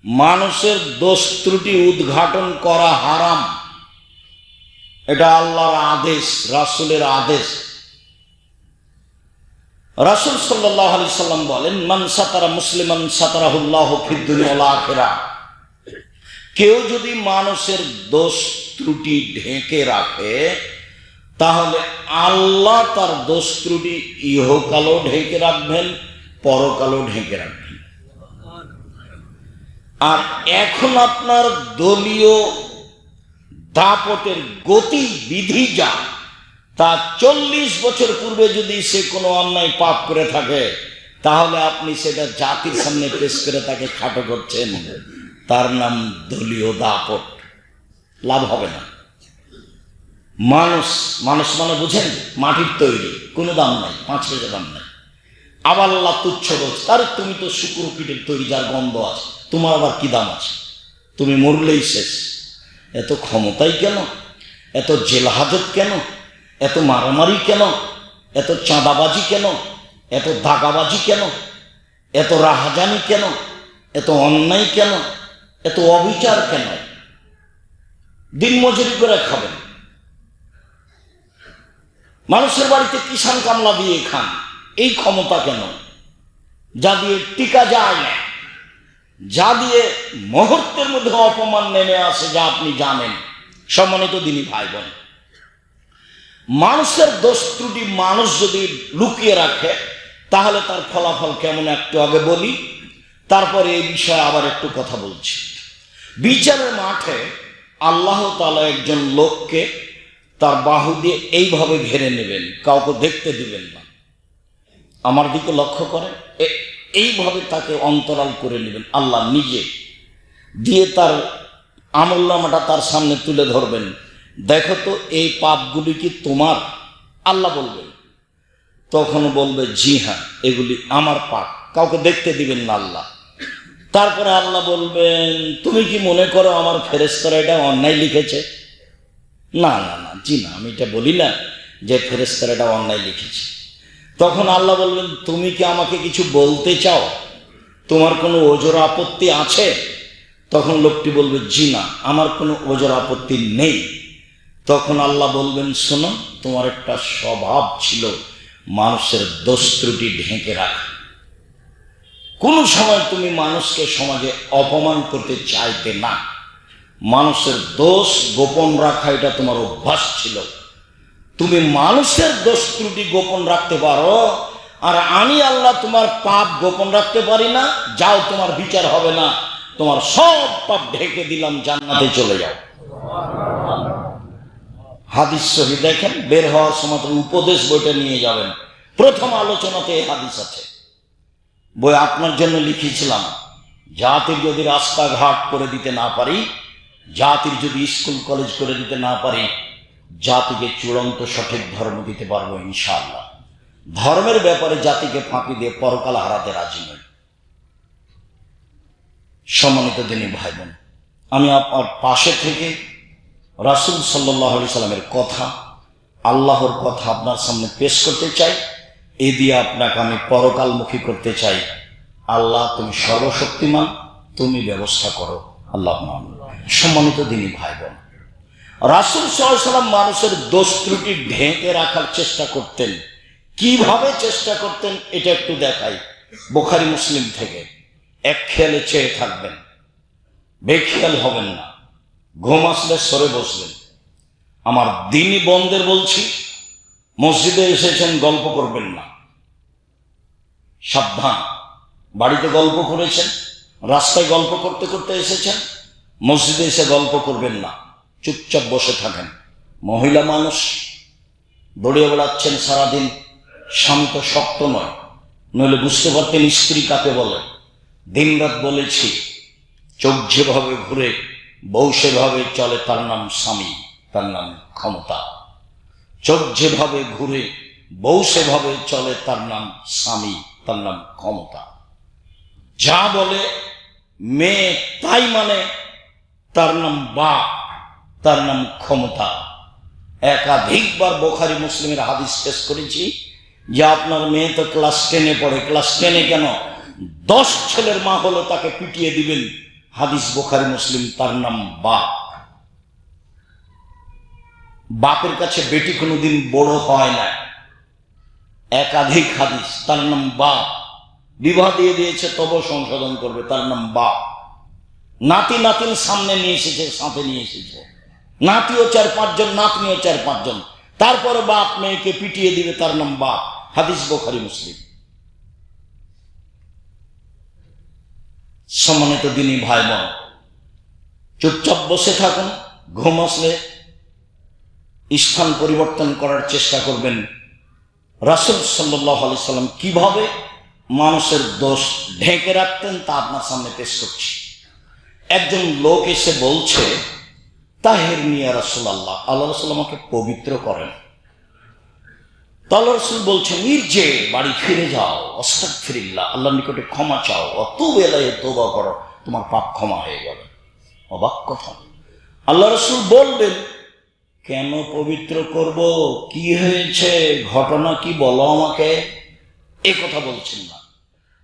মানুষের দোষ ত্রুটি উদ্ঘাটন করা হারাম। এটা আল্লাহর আদেশ, রাসূলের আদেশ। রাসূল সাল্লাল্লাহু আলাইহি সাল্লাম বলেন, মান সাতারা মুসলিমান সাতারাহুল্লাহু ফিদ দুনিয়া ওয়াল আখিরাহ। কেউ যদি মানুষের দোষ ত্রুটি ঢেকে রাখে, তাহলে আল্লাহ তার দোষ ত্রুটি ইহকালও ঢেকে রাখবেন, পরকালও ঢেকে রাখবেন। আর এখন আপনার দলীয় দাপটের গতি বিধি যা, তা 40 বছর পূর্বে যদি সে কোনো অন্যায় পাপ করে থাকে, তাহলে আপনি সেটা জাতির সামনে পেশ করে তাকে খাটো করছেন। তার নাম দলীয় দাপট। লাভ হবে না। মানুষ মানুষ মানে বুঝেন, মাটির তৈরি, কোনো দাম নাই, 5 পয়সা দাম নাই। আবার আল্লাহ তুচ্ছ বলছে, তার তুমি তো শুকর পিঠের তৈরি, যার গন্ধ আছে, তোমার আবার কি দাম আছে? তুমি মরলেই শেষ। এত ক্ষমতাই কেন? এত জেলহাজত কেন? এত মারামারি কেন? এত চাঁদাবাজি কেন? এত দাগাবাজি কেন? এত রাহাজানি কেন? এত অন্যায় কেন? এত অবিচার কেন? দিন মজুরি করে খাবেন, মানুষের বাড়িতে কিষাণ কামলা দিয়ে খান, এই ক্ষমতা কেন? যা দিয়ে টিকা যায় না, যা দিয়ে মুহূর্তের মধ্যে অপমান নেমে আসে, যা আপনি জানেন। সম্মানিত দিনী ভাই বোন, মানুষের দোষ ত্রুটি মানুষ যদি লুকিয়ে রাখে, তাহলে তার ফলাফল কেমন একটু আগে বলি, তারপরে এই বিষয়ে আবার একটু কথা বলছি। বিচারের মাঠে আল্লাহ তাআলা একজন লোককে তার বাহু দিয়ে এইভাবে ঘেরে নেবেন, কাউকে দেখতে দিবেন না। আমার দিকে লক্ষ্য করে এইভাবে তাকে অন্তরাল করে নেবেন আল্লাহ নিজে, দিয়ে তার আমলনামাটা তার সামনে তুলে ধরবেন। দেখো তো এই পাপগুলি কি তোমার? আল্লাহ বলবেন। তখন বলবে, জি হ্যাঁ, এগুলি আমার পাপ। কাউকে দেখতে দিবেন না আল্লাহ। তারপরে আল্লাহ বলবেন, তুমি কি মনে করো আমার ফেরেশতারা এটা অন্যায় লিখেছে? না না না, জি না, আমি এটা বলি না যে ফেরেশতারা এটা অন্যায় লিখেছে। তখন আল্লাহ বলবেন, তুমি কি আমাকে কিছু বলতে চাও? তোমার কোনো ওজর আপত্তি আছে? তখন লোকটি বলবে, জি না, আমার কোনো ওজর আপত্তি নেই। তখন আল্লাহ বলবেন, শোনো, তোমার একটা স্বভাব ছিল মানুষের দোষ ত্রুটি ঢেকে রাখা। কোনো সময় তুমি মানুষকে সমাজে অপমান করতে চাইতে না। মানুষের দোষ গোপন রাখা এটা তোমার অভ্যাস ছিল। তুমি মানুষের দোষ ত্রুটি গোপন রাখতে পারো, আর আমি আল্লাহ তোমার পাপ গোপন রাখতে পারি না। যাও, তোমার বিচার হবে না, তোমার সব পাপ ঢেকে দিলাম, জান্নাতে চলে যাও। হাদিস সহি দেখেন, বের হওয়ার সময় উপদেশ বইটা নিয়ে যাবেন, প্রথম আলোচনাতে এই হাদিস আছে। বই আপনার জন্য লিখেছিলাম, জাতির যদি রাস্তাঘাট করে দিতে না পারি, জাতির যদি স্কুল কলেজ করে দিতে না পারি, জাতিকে চূড়ান্ত সঠিক ধর্ম দিতে পারবো ইনশাআল্লাহ। ধর্মের ব্যাপারে জাতিকে ফাঁকি দিয়ে পরকাল হারাতে রাজি নই। সম্মানিত দিনী ভাই বোন, আমি আপনার পাশে থেকে রাসূল সাল্লাল্লাহু আলাইহি সাল্লামের কথা, আল্লাহর কথা আপনার সামনে পেশ করতে চাই। এ দিয়ে আপনাকে আমি পরকালমুখী করতে চাই। আল্লাহ, তুমি সর্বশক্তিমান, তুমি ব্যবস্থা করো, আল্লাহ। সম্মানিত দিনী ভাই বোন, রাসূল সাল্লাল্লাহু আলাইহি সাল্লাম মানুষের দোষ ত্রুটি ঢেকে রাখার চেষ্টা করতেন। কিভাবে চেষ্টা করতেন এটা একটু দেখাই, বুখারী মুসলিম থেকে। এক খেয়ালে চেয়ে থাকবেন, বেখেয়াল হবেন না। ঘুম আসলে সরে বসবেন। আমার দিনী বন্ধের বলছি, মসজিদে এসেছেন, গল্প করবেন না, সাবধান। বাড়িতে গল্প করেছেন, রাস্তায় গল্প করতে করতে এসেছেন, মসজিদে এসে গল্প করবেন না, চুপচাপ বসে থাকেন। মহিলা মানুষ, দৌড়িয়ে বেড়াচ্ছেন সারাদিন, স্বামী তো শক্ত নয়, নইলে বুঝতে পারতেন স্ত্রী কাকে বলে। দিনরাত বলেছি, চোখ যেভাবে ঘুরে বউ সেভাবে চলে, তার নাম স্বামী, তার নাম ক্ষমতা। চোখ যেভাবে ঘুরে বউ সেভাবে চলে, তার নাম স্বামী, তার নাম ক্ষমতা। যা বলে মেয়ে তাই মানে, তার নাম বাপ, তার নাম ক্ষমতা। একাধিকবার বুখারী মুসলিমের হাদিস পেশ করেছি যে আপনার মেয়ে তো ক্লাস 10-এ পড়ে, ক্লাস 10-এ কেন, 10 ছেলের মা হলো তাকে পিটিয়ে দিবেন। হাদিস বুখারী মুসলিম, তার নাম বাপ। বাপের কাছে বেটি কোনোদিন বড় হয় না। একাধিক হাদিস, তার নাম বাপ। বিবাহ দিয়ে দিয়েছে তবু সংশোধন করবে, তার নাম বাপ। নাতি নাতিন সামনে নিয়ে এসেছে, সাথে নিয়ে এসেছে, নাতিও 4-5 জন, নাতনিও 4-5 জন, তারপরে বাপ মেয়েকে পিটিয়ে দিবে, তার নাম বাপ। হাদিস বুখারী মুসলিম। সম্মানিত দিনী ভাই বোন, চুপচাপ বসে থাকুন। ঘুম আসলে স্থান পরিবর্তন করার চেষ্টা করবেন। রাসূল সাল্লাল্লাহু আলাইহি সাল্লাম কিভাবে মানুষের দোষ ঢেকে রাখতেন তা আপনার সামনে পেশ করছি। একজন লোক এসে বলছে, তাহেরনি ইয়া রাসূলুল্লাহ, আল্লাহ রাসূল আমাকে পবিত্র করেন। আল্লাহ রাসূল বলছেন, ইরজি, বাড়ি ফিরে যাও, আস্তাগফিরুল্লাহ, আল্লাহর নিকটে ক্ষমা চাও, ওয়াতুবু ইলাইহি, তওবা করো, তোমার পাপ ক্ষমা হয়ে যাবে। অবাক কথা। আল্লাহ রাসূল বলবেন, কেন পবিত্র করব, কি হয়েছে, ঘটনা কি বলো আমাকে। এ কথা বলছেন না।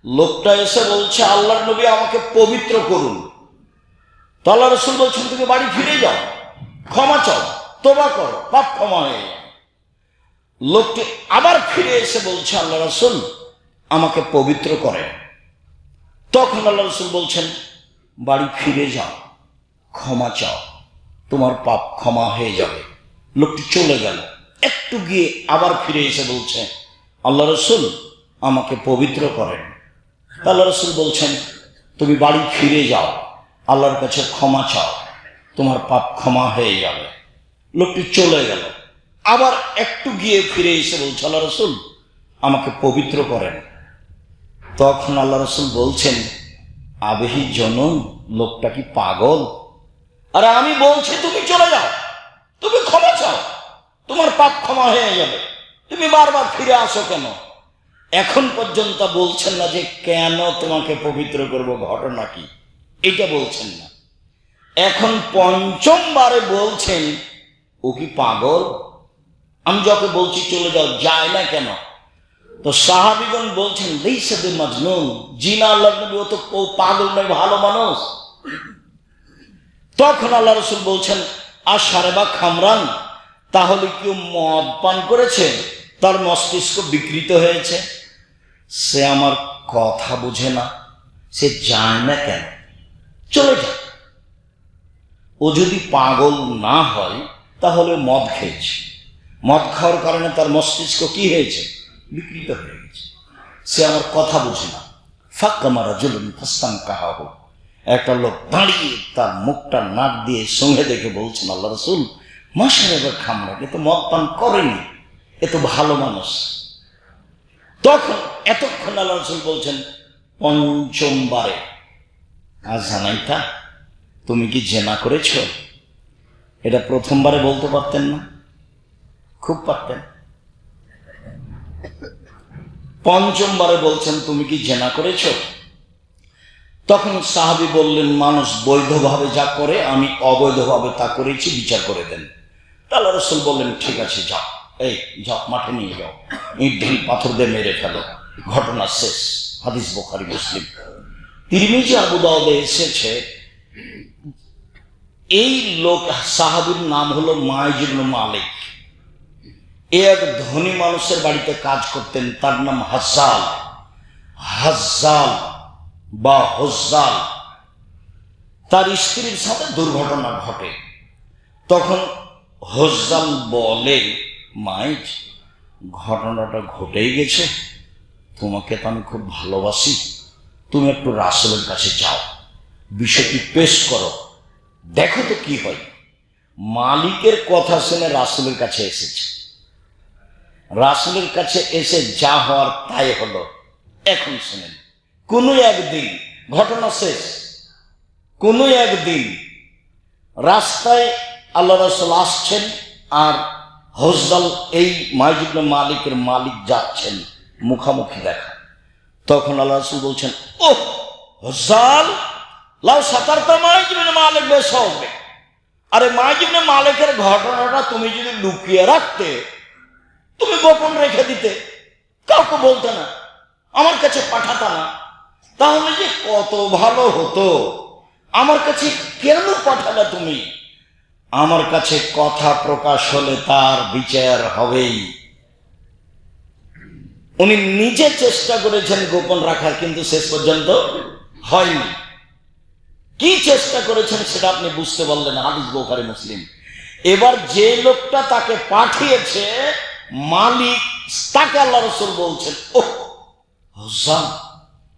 লোকটা এসে বলছে, আল্লাহর নবী আমাকে পবিত্র করুন। তো আল্লাহ রাসূল বলছেন, তুমি বাড়ি ফিরে যাও, ক্ষমা চাও, তওবা করো, পাপ ক্ষমা হয়ে যাবে। লোকটি আবার ফিরে এসে বলছে, আল্লাহ রাসূল আমাকে পবিত্র করেন। তখন আল্লাহ রাসূল বলছেন, বাড়ি ফিরে যাও, ক্ষমা চাও, তোমার পাপ ক্ষমা হয়ে যাবে। লোকটি চলে গেল। একটু গিয়ে আবার ফিরে এসে বলছে, আল্লাহ রাসূল আমাকে পবিত্র করেন। আল্লাহ রাসূল বলছেন, তুমি বাড়ি ফিরে যাও, আল্লাহর কাছে ক্ষমা চাও, তোমার পাপ ক্ষমা হয়ে যাবে। লোকটি চলে গেল। আবার একটু গিয়ে ফিরে এসে বলছে, আল্লাহ রাসূল আমাকে পবিত্র করেন। তখন আল্লাহ রাসূল বলছেন, আবেহি জনন, লোকটা কি পাগল? আরে আমি বলছি তুমি চলে যাও, তুমি ক্ষমা চাও, তোমার পাপ ক্ষমা হয়ে যাবে, তুমি বারবার ফিরে আসো কেন? এখন পর্যন্ত বলছেন না যে কেন তোমাকে পবিত্র করব, ঘটনা কি, এটা বলছেন না। এখন 5ম বারে বলছেন, ও কি পাগল? আমি যাকে বলছি চলে যাও, যায় না কেন? তো সাহাবীগণ বলছেন, লাইসা বিমাজনুন, জি না আল্লাহর নবী, ও তো পাগল নয়, ভালো মানুষ। তখন আল্লাহ রাসূল বলছেন, আশরাবা খামরান, তাহলে কেউ মদ পান করেছে, তার মস্তিষ্ক বিকৃত হয়েছে, সে আমার কথা বুঝে না, সে যায় না কেন? চলে যায়। ও যদি পাগল না হয় তাহলে মদ খেয়েছে, মদ খাওয়ার কারণে তার মস্তিষ্ক কি হয়েছে, বিকৃত হয়ে গেছে, সে আমার কথা বুঝে না। ফাক্কামা রাজুলুন ফাস্তানকাহু, একটা লোক দাঁড়িয়ে তার মুখটা নাক দিয়ে সঙ্গে দেখে বলছেন, আল্লাহ রাসূল মাশরাবা খামরা, এ তো মদ পান করেনি, এ তো ভালো মানুষ। তখন এতক্ষণ আল্লাহ রাসূল বলছেন পঞ্চমবারে, আজানাইতা, তুমি কি জেনা করেছ? এটা প্রথমবারে বলতে পারতেন না? খুব পারতেন। পঞ্চমবারে বলছেন তুমি কি জেনা করেছ? তখন সাহাবী বললেন, মানুষ বৈধভাবে যা করে আমি অবৈধভাবে তা করেছি, বিচার করে দেন। আল্লাহ রাসূল বললেন, ঠিক আছে যাও, এই যাও, মাঠে নিয়ে যাও, ইট ঢিল পাথর দিয়ে মেরে ফেলো, ঘটনা শেষ। হাদিস বুখারী মুসলিম। তিরমিজি আবু দাউদে এসেছে, এই লোক সাহাবীর নাম হলো মাইজ ইবনে মালিক। এক ধনী মানুষের বাড়িতে কাজ করতেন, তার নাম হাজ্জাল। হাজ্জাল বা হজ্জাল, তার স্ত্রীর সাথে দুর্ঘটনা ঘটে। তখন হজ্জাল বলে, মাইজ, ঘটনাটা ঘটেই গেছে, তোমাকে তো আমি খুব ভালোবাসি, তুমি একটু রাসূলের কাছে যাও, বিষয়টি পেশ করো, দেখো তো কি হয়। মালিকের কথা শুনে রাসূলের কাছে এসেছে। রাসূলের কাছে এসে যা হওয়ার তাই হলো। এখন শুনেন, কোন একদিন, ঘটনা শেষ, কোন একদিন রাস্তায় আল্লাহ রাসূল আসছেন আর হজ্জাল এই মাইজ ইবনে মালিকের মালিক যাচ্ছেন, মুখামুখি দেখা। তখন আল্লাহ রাসূল বলছেন, ও হজ্জাল, লাউ সাতারতা মাইজ ইবনে মালিক বেশবে, আরে মাইজ ইবনে মালিকের ঘটনাটা তুমি যদি লুকিয়ে রাখতে, তুমি গোপন রেখে দিতে, কাউকে বলতে না, আমার কাছে পাঠাতা না, তাহলে যে কত ভালো হতো। আমার কাছে কেন পাঠালে তুমি? আমার কাছে কথা প্রকাশ হলে তার বিচার হবেই। উনি নিজে চেষ্টা করেছেন গোপন রাখার, কিন্তু শেষ পর্যন্ত হয়নি। কি চেষ্টা করেছেন সেটা আপনি বুঝতে পারলেন। হাদিস বুখারী মুসলিম। এবার যে লোকটা তাকে পাঠিয়েছে, মালিক, তাকে আল্লাহ রাসূল বলছেন, ও হজ্জাল,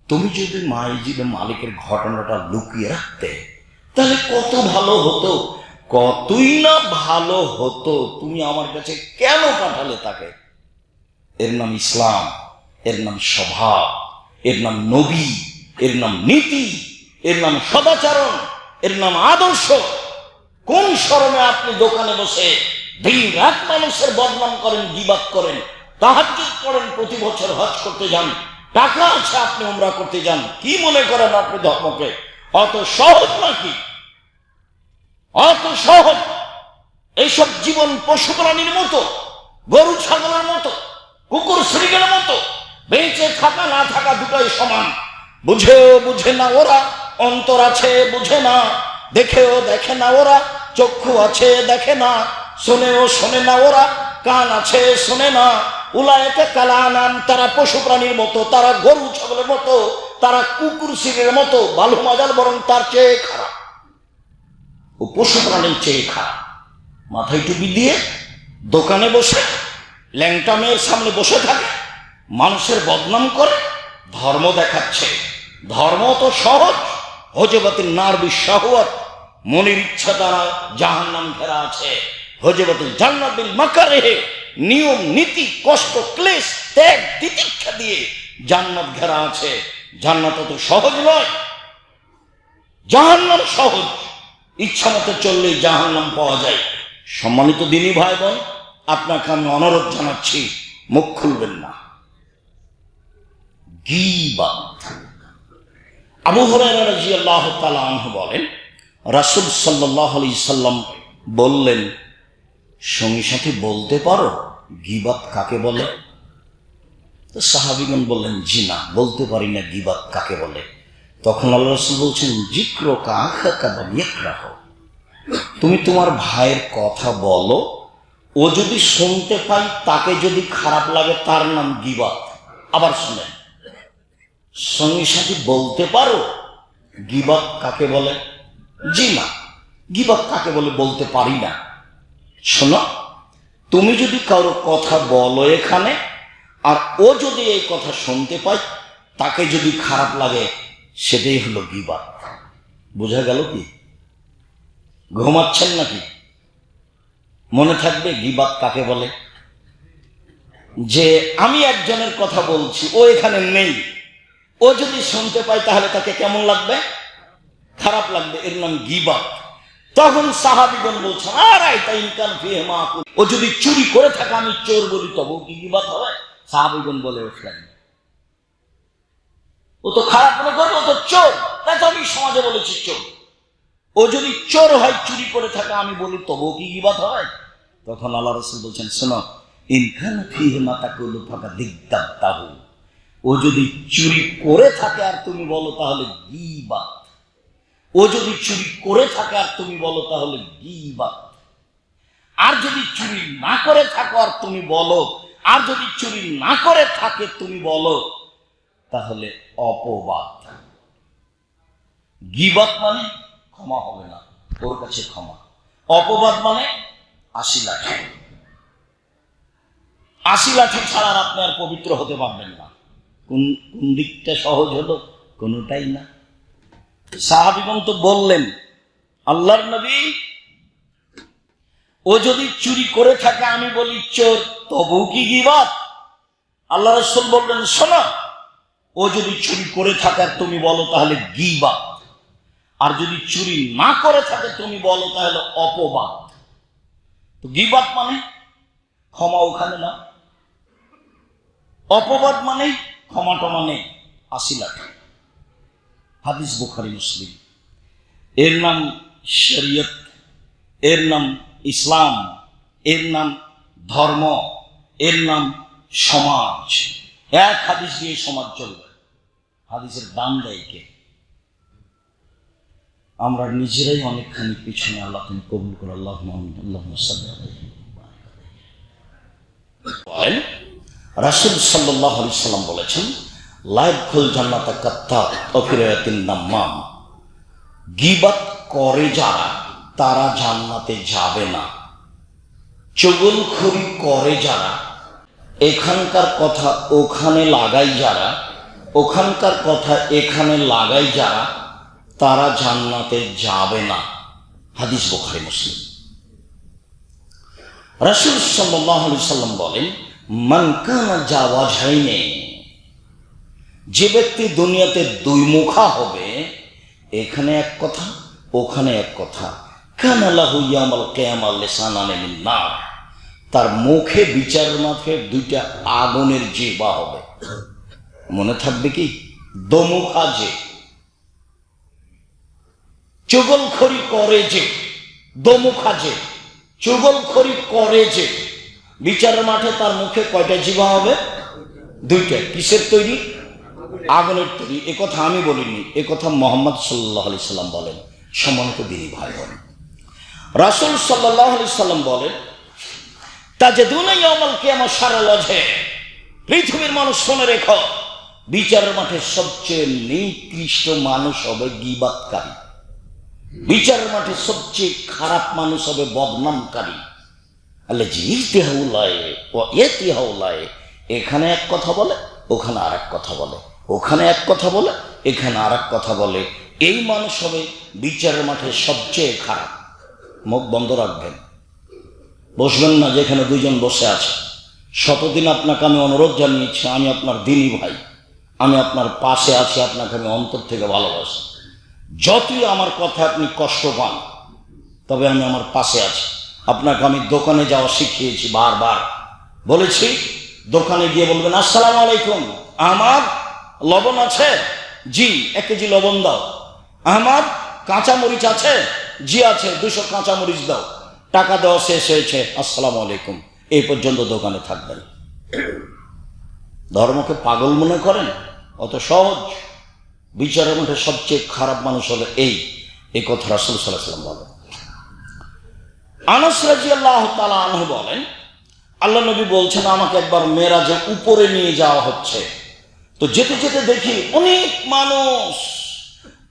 তুমি যদি মাইজ ইবনে মালিকের ঘটনাটা লুকিয়ে রাখতে, তাহলে কত ভালো হতো, কতই না ভালো হতো। তুমি আমার কাছে কেন পাঠালে তাকে? এর নাম ইসলাম, এর নাম স্বভাব, এর নাম নবী, এর নাম নীতি, এর নাম সদাচরণ, এর নাম আদর্শ। কোন শরমে আপনি দোকানে বসে দিন রাত মানুষের বদনাম করেন, গীবাত করেন, তাহাজ্জুদ পড়েন, প্রতি বছর হজ করতে যান, টাকা আছে আপনি উমরা করতে যান, কি মনে করেন আপনি ধর্মকে অত সহজ নাকি? অত সহজ? এইসব জীবন পশু প্রাণীর মতো, গরু ছাগলের মতো, কুকুর শ্রীগের মতো, বেঁচে থাকা না থাকা দুটোই সমান। বুঝেও বুঝে না ওরা, অন্তর আছে বুঝে না, দেখেও দেখে না ওরা, চক্ষু আছে দেখে না, শোনেও শোনে না ওরা, কান আছে শোনে না। উলায়েকা কালানাম, তারা পশু প্রাণীর মতো, তারা গরু ছাগলের মতো, তারা কুকুর শ্রীগের মতো। বালু মাজাল বরং তার চেয়ে খারাপ, ও পশু প্রাণীর চেয়ে খারাপ। মাথায় টুপি দিয়ে দোকানে বসে ল্যাংটা মেয়ের সামনে বসে থাকে, মানুষের বদনাম করে, ধর্ম দেখাচ্ছে। ধর্ম তো সহজ, হজবাতিল নার বিশাহওয়াত, মনের ইচ্ছা দ্বারা জাহান্নাম ঘেরা আছে। হজবাতিল জান্নাত বিল মাকারিহ, নিয়ম নীতি কষ্ট ক্লেশ ত্যাগ তিতিক্ষা দিয়ে জান্নাত ঘেরা আছে। জান্নাত তো সহজ নয়, জাহান্নাম সহজ। ইচ্ছা মতো চললেই জাহান্নাম পাওয়া যায়। সম্মানিত দিনী ভাই বোন, আপনাকে আমি অনুরোধ জানাচ্ছি, মুখ খুলবেন না। গীবত। আবু হুরায়রা রাদিয়াল্লাহু তাআলা আনহু বলেন, রাসূল সাল্লাল্লাহু আলাইহি সাল্লাম বললেন, সঙ্গী সাথী বলতে পারো গীবত কাকে বলে? তো সাহাবীগণ বললেন, জি না, বলতে পারি না গীবত কাকে বলে। তখন আল্লাহ রাসূল বলছেন, যিকরুকা আখাকা মান ইয়াকরাহ, তুমি তোমার ভাইয়ের কথা বলো, ও যদি শুনতে পাই, তাকে যদি খারাপ লাগে, তার নাম গীবত। আবার শুনেন, সঙ্গী সাথী বলতে পারো গীবত কাকে বলে? জি না, গীবত কাকে বলে বলতে পারি না। শোনো, তুমি যদি কারো কথা বলো এখানে, আর ও যদি এই কথা শুনতে পায়, তাকে যদি খারাপ লাগে, সেটাই হলো গীবত। বোঝা গেল কি? ঘুমাচ্ছেন নাকি? মনে থাকবে গীবাত কাকে বলে? যে আমি একজনের কথা বলছি, ও এখানে নেই, ও যদি শুনতে পায় তাহলে তাকে কেমন লাগবে? খারাপ লাগবে, এর নাম গীবাত। তখন সাহাবীগণ বলছেন, ও যদি চুরি করে থাকে আমি চোর বলি, তবু কি গীবাত হয়? সাহাবীগণ বলে উঠলেন, ও তো খারাপ মনে করবে, ও তো চোর, তাই তো আমি সমাজে বলেছি চোর। ও যদি চোর হয়, চুরি করে থাকে, আমি বলি, তবু কি গীবাত হয়? তখন আল্লাহ রাসূল বলছেন, শোনো, ইনকান ফিহি মা তাকুলু ফাকাদিক্তাহু, ও যদি চুরি করে থাকে আর তুমি বলো তাহলে গীবাত। ও যদি চুরি করে থাকে আর তুমি বলো তাহলে গীবাত। আর যদি চুরি না করে থাকো আর তুমি বলো, আর যদি চুরি না করে থাকে তুমি বলো, তাহলে অপবাদ। গীবাত মানে ক্ষমা হবে না, ওর কাছে ক্ষমা। অপবাদ মানে ৮০ লাঠি। ৮০ লাঠি ছাড়া আপনি আর পবিত্র হতে পারবেন না। কোন দিকটা সহজ হলো? কোনটাই না। সাহাবীগণ তো বললেন, আল্লাহর নবী, ও যদি চুরি করে থাকে আমি বলি চোর, তবু কি গীবাত? আল্লাহ রাসূল বললেন, শোনো, ও যদি চুরি করে থাকে আর তুমি বলো তাহলে গীবাত। আর যদি চুরি না করে থাকে তুমি বলো তাহলে অপবাদ। তো গীবাত মানে ক্ষমা ওখানে না, অপবাদ মানে ক্ষমা টমা নেই, ৮০ লাঠি। হাদিস বুখারী মুসলিম। এর নাম শরীয়ত, এর নাম ইসলাম, এর নাম ধর্ম, এর নাম সমাজ। এক হাদিস দিয়ে সমাজ চলবে। হাদিসের দাম দেয় কে? আমরা নিজেরাই অনেকখানি পিছনে। আল্লাহ তুমি কবুল করো। আল্লাহুম্মা সাল্লি আলাইহি। রাসূল সাল্লাল্লাহু আলাইহি সাল্লাম বলেছেন, লা ইয়াদখুল জান্নাতা কাত্তাব ওয়া ফি রাওয়ায়াতিন নাম্মাম, গীবাত করে যারা তারা জান্নাতে যাবে না। চুগলখড়ি করে যারা, এখানকার কথা ওখানে লাগাই যারা, ওখানকার কথা এখানে লাগাই যারা, তারা জান্নাতে যাবে না। হাদিস বুখারী মুসলিম। রাসূল সাল্লাল্লাহু আলাইহি সাল্লাম বলেন, মান কানা জাওয়াজাইনে, যে ব্যক্তি দুনিয়াতে দুই মুখা হবে, এখানে এক কথা ওখানে এক কথা, কানা লাহু ইয়াউমাল কিয়ামাহ লিসানানি মিন নার, তার মুখে বিচারের মাঠে দুইটা আগুনের জিহ্বা হবে। মনে থাকবে কি? দোমুখা যে, চুগলখড়ি করে যে, দোমুখা যে, চুগলখড়ি করে যে, বিচারের মাঠে তার মুখে কয়টা জিহ্বা হবে? দুইটা। কিসের তৈরি? আগুনের তৈরি। এ কথা আমি বলিনি, এ কথা মুহাম্মদ সাল্লাল্লাহু আলাইহি সাল্লাম বলেন। সম্মানিত দিনী ভাই বোন, রাসূল সাল্লাল্লাহু আলাইহি সাল্লাম বলেন, তাজিদুনা ইয়াউমাল কিয়ামাহ শাররাল ওয়াজহে, পৃথিবীর মানুষ শুনে রেখো, বিচারের মাঠে সবচেয়ে নিকৃষ্ট মানুষ হবে গীবাতকারী। বিচারের মাঠে সবচেয়ে খারাপ মানুষ হবে বদনামকারী। আল্লাযী ইতিহাউলায়ে ওয়া ইতিহাউলায়ে, এখানে এক কথা বলে ওখানে আর এক কথা বলে, ওখানে এক কথা বলে এখানে আর এক কথা বলে। এই মানুষ হবে বিচারের মাঠে সবচেয়ে খারাপ। মুখ বন্ধ রাখবেন, বসবেন না যেখানে দুইজন বসে আছে। শতদিন আপনাকে আমি অনুরোধ জানিয়েছি, আমি আপনার দিনী ভাই, আমি আপনার পাশে আছি, আপনাকে আমি অন্তর থেকে ভালোবাসি। যতই আমার কথা আপনি কষ্ট পান, তবে আমি আমার পাশে আছি। আপনাকে আমি দোকানে যাওয়া শিখিয়েছি, বারবার বলেছি, দোকানে গিয়ে বলবেন, আসসালামু আলাইকুম, আমার লবণ আছে? জি, 1 কেজি লবণ দাও। আমার কাঁচামরিচ আছে? জি আছে, 200 কাঁচামরিচ দাও। টাকা দেওয়া শেষ হয়েছে, আসসালামু আলাইকুম। এই পর্যন্ত দোকানে থাকবেন। ধর্মকে পাগল মনে করেন? অত সহজ। বিচারের মধ্যে সবচেয়ে খারাপ মানুষ হলো এই কথা রাসূল সাল্লাল্লাহু আলাইহি ওয়াসাল্লাম বলেন। আনাস রাদিয়াল্লাহু তাআলা আনহু বলেন, আল্লাহ নবী বলছেন, আমাকে একবার মেরাজে উপরে নিয়ে যাওয়া হচ্ছে, তো যেতে যেতে দেখি অনেক মানুষ,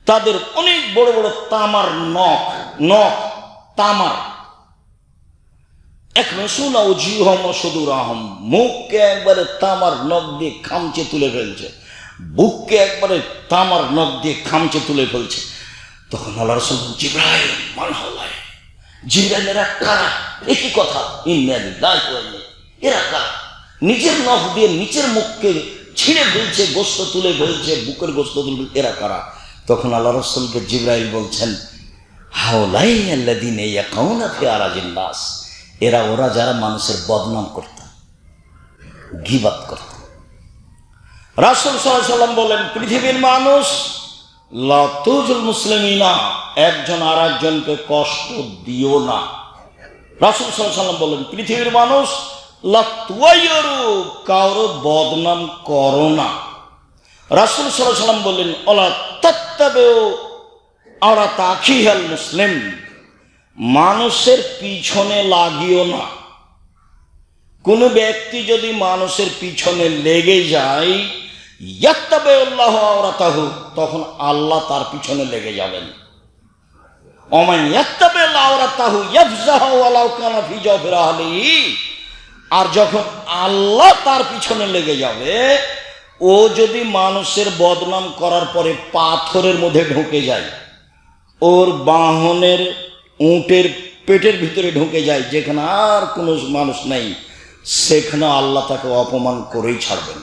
তাদের অনেক বড় বড় তামার নখ তামার, মুখকে একবারে তামার নখ দিয়ে খামচে তুলে ফেলছে, বুককে একবারে তামার নখ দিয়ে খামচে তুলে ফেলছে। তখন আল্লাহ রাসূল, জিবরাইল মানহাল্লাহ, জিবরাইল এরা কারা? একই কথা, ইন্না লিল্লাহি ওয়া ইন্না ইলাইহি। এরা কারা? নিজের নখ দিয়ে নিচের মুখকে ছিঁড়ে ফেলছে, গোস্ত তুলে ফেলছে, বুকের গোস্ত তুলে, এরা কারা? তখন আল্লাহ রাসূলকে জিবরাইল বলছেন, হাউলাই আল্লাযীনা ইয়াকুনা ফি আরাজিন নাস, এরা ওরা যারা মানুষের বদনাম করত, গীবাত করত। রাসূল সাল্লাল্লাহু আলাইহি ওয়াসাল্লাম বলেন, পৃথিবীর মানুষ লা তুজুল মুসলিমিনা, একজন আর একজনকে কষ্ট দিও না। রাসূল সাল্লাল্লাহু আলাইহি ওয়াসাল্লাম বলেন, পৃথিবীর মানুষ লা তুয়াইয়ুরু, কারো বদনাম করো না। রাসূল সাল্লাল্লাহু আলাইহি ওয়াসাল্লাম বলেন, আলা তাত্তাবিউ আওরাতা আখিহাল মুসলিম, মানুষের পিছনে লাগিও না। কোন ব্যক্তি যদি মানুষের পিছনে লেগে যায়, ইয়াত্তাবিউল্লাহু আওরাতাহু, তখন আল্লাহ তার পিছনে লেগে যাবেন। ওমান ইয়াত্তাবিউ আওরাতাহু ইয়াফজাহু ওয়ালাউ কানা ফি জাওফির আহলিহি, আর যখন আল্লাহ তার পিছনে লেগে যাবে, ও যদি মানুষের বদনাম করার পরে পাথরের মধ্যে ঢুকে যায়, ওর বাহনের উটের পেটের ভিতরে ঢুকে যায়, যেখানে আর কোনো মানুষ নেই, সেখানে আল্লাহ তাকে অপমান করেই ছাড়বেন।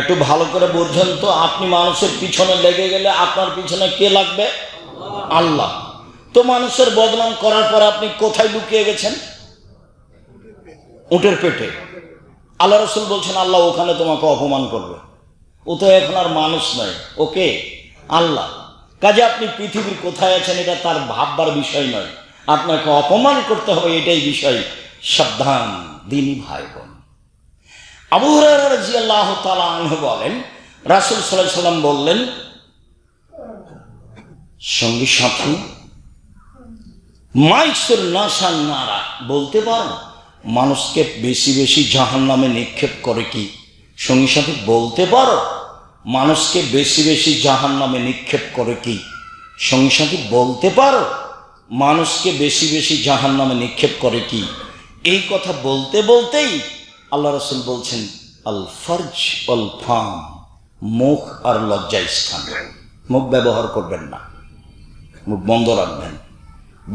একটু ভালো করে বুঝছেন তো, আপনি মানুষের পিছনে লেগে গেলে আপনার পিছনে কে লাগবে? আল্লাহ। তো মানুষের বদনাম করার পর আপনি কোথায় লুকিয়ে গেছেন? উটের পেটে। আল্লাহ রাসূল বলছেন, আল্লাহ ওখানে তোমাকে অপমান করবে। ও তো এখন আর মানুষ নয়, ওকে আল্লাহ। কাজে আপনি পৃথিবীর কোথায় আছেন এটা তার ভাববার বিষয় নয়, আপনাকে অপমান করতে হবে এটাই বিষয়। সাবধান দিনী ভাই বোন। আবু হুরায়রা রাদিয়াল্লাহু তাআলা আনহু বলেন, রাসূল সাল্লাল্লাহু আলাইহি ওয়াসাল্লাম বললেন, সঙ্গী সাথী মাইসুর নাসান নারা, বলতে পারো মানুষকে বেশি বেশি জাহান্নামে নিক্ষেপ করে কি? সঙ্গী সাথী বলতে পারো মানুষকে বেশি বেশি জাহান্নামে নিক্ষেপ করে কি? সঙ্গী সাথী বলতে পারো মানুষকে বেশি বেশি জাহান্নামে নিক্ষেপ করে কি? এই কথা বলতে বলতেই আল্লাহ রাসূল বলছেন, আল ফারজ ওয়াল ফাম, মুখ আর লজ্জা স্থান। মুখ ব্যবহার করবেন না, মুখ বন্ধ রাখবেন।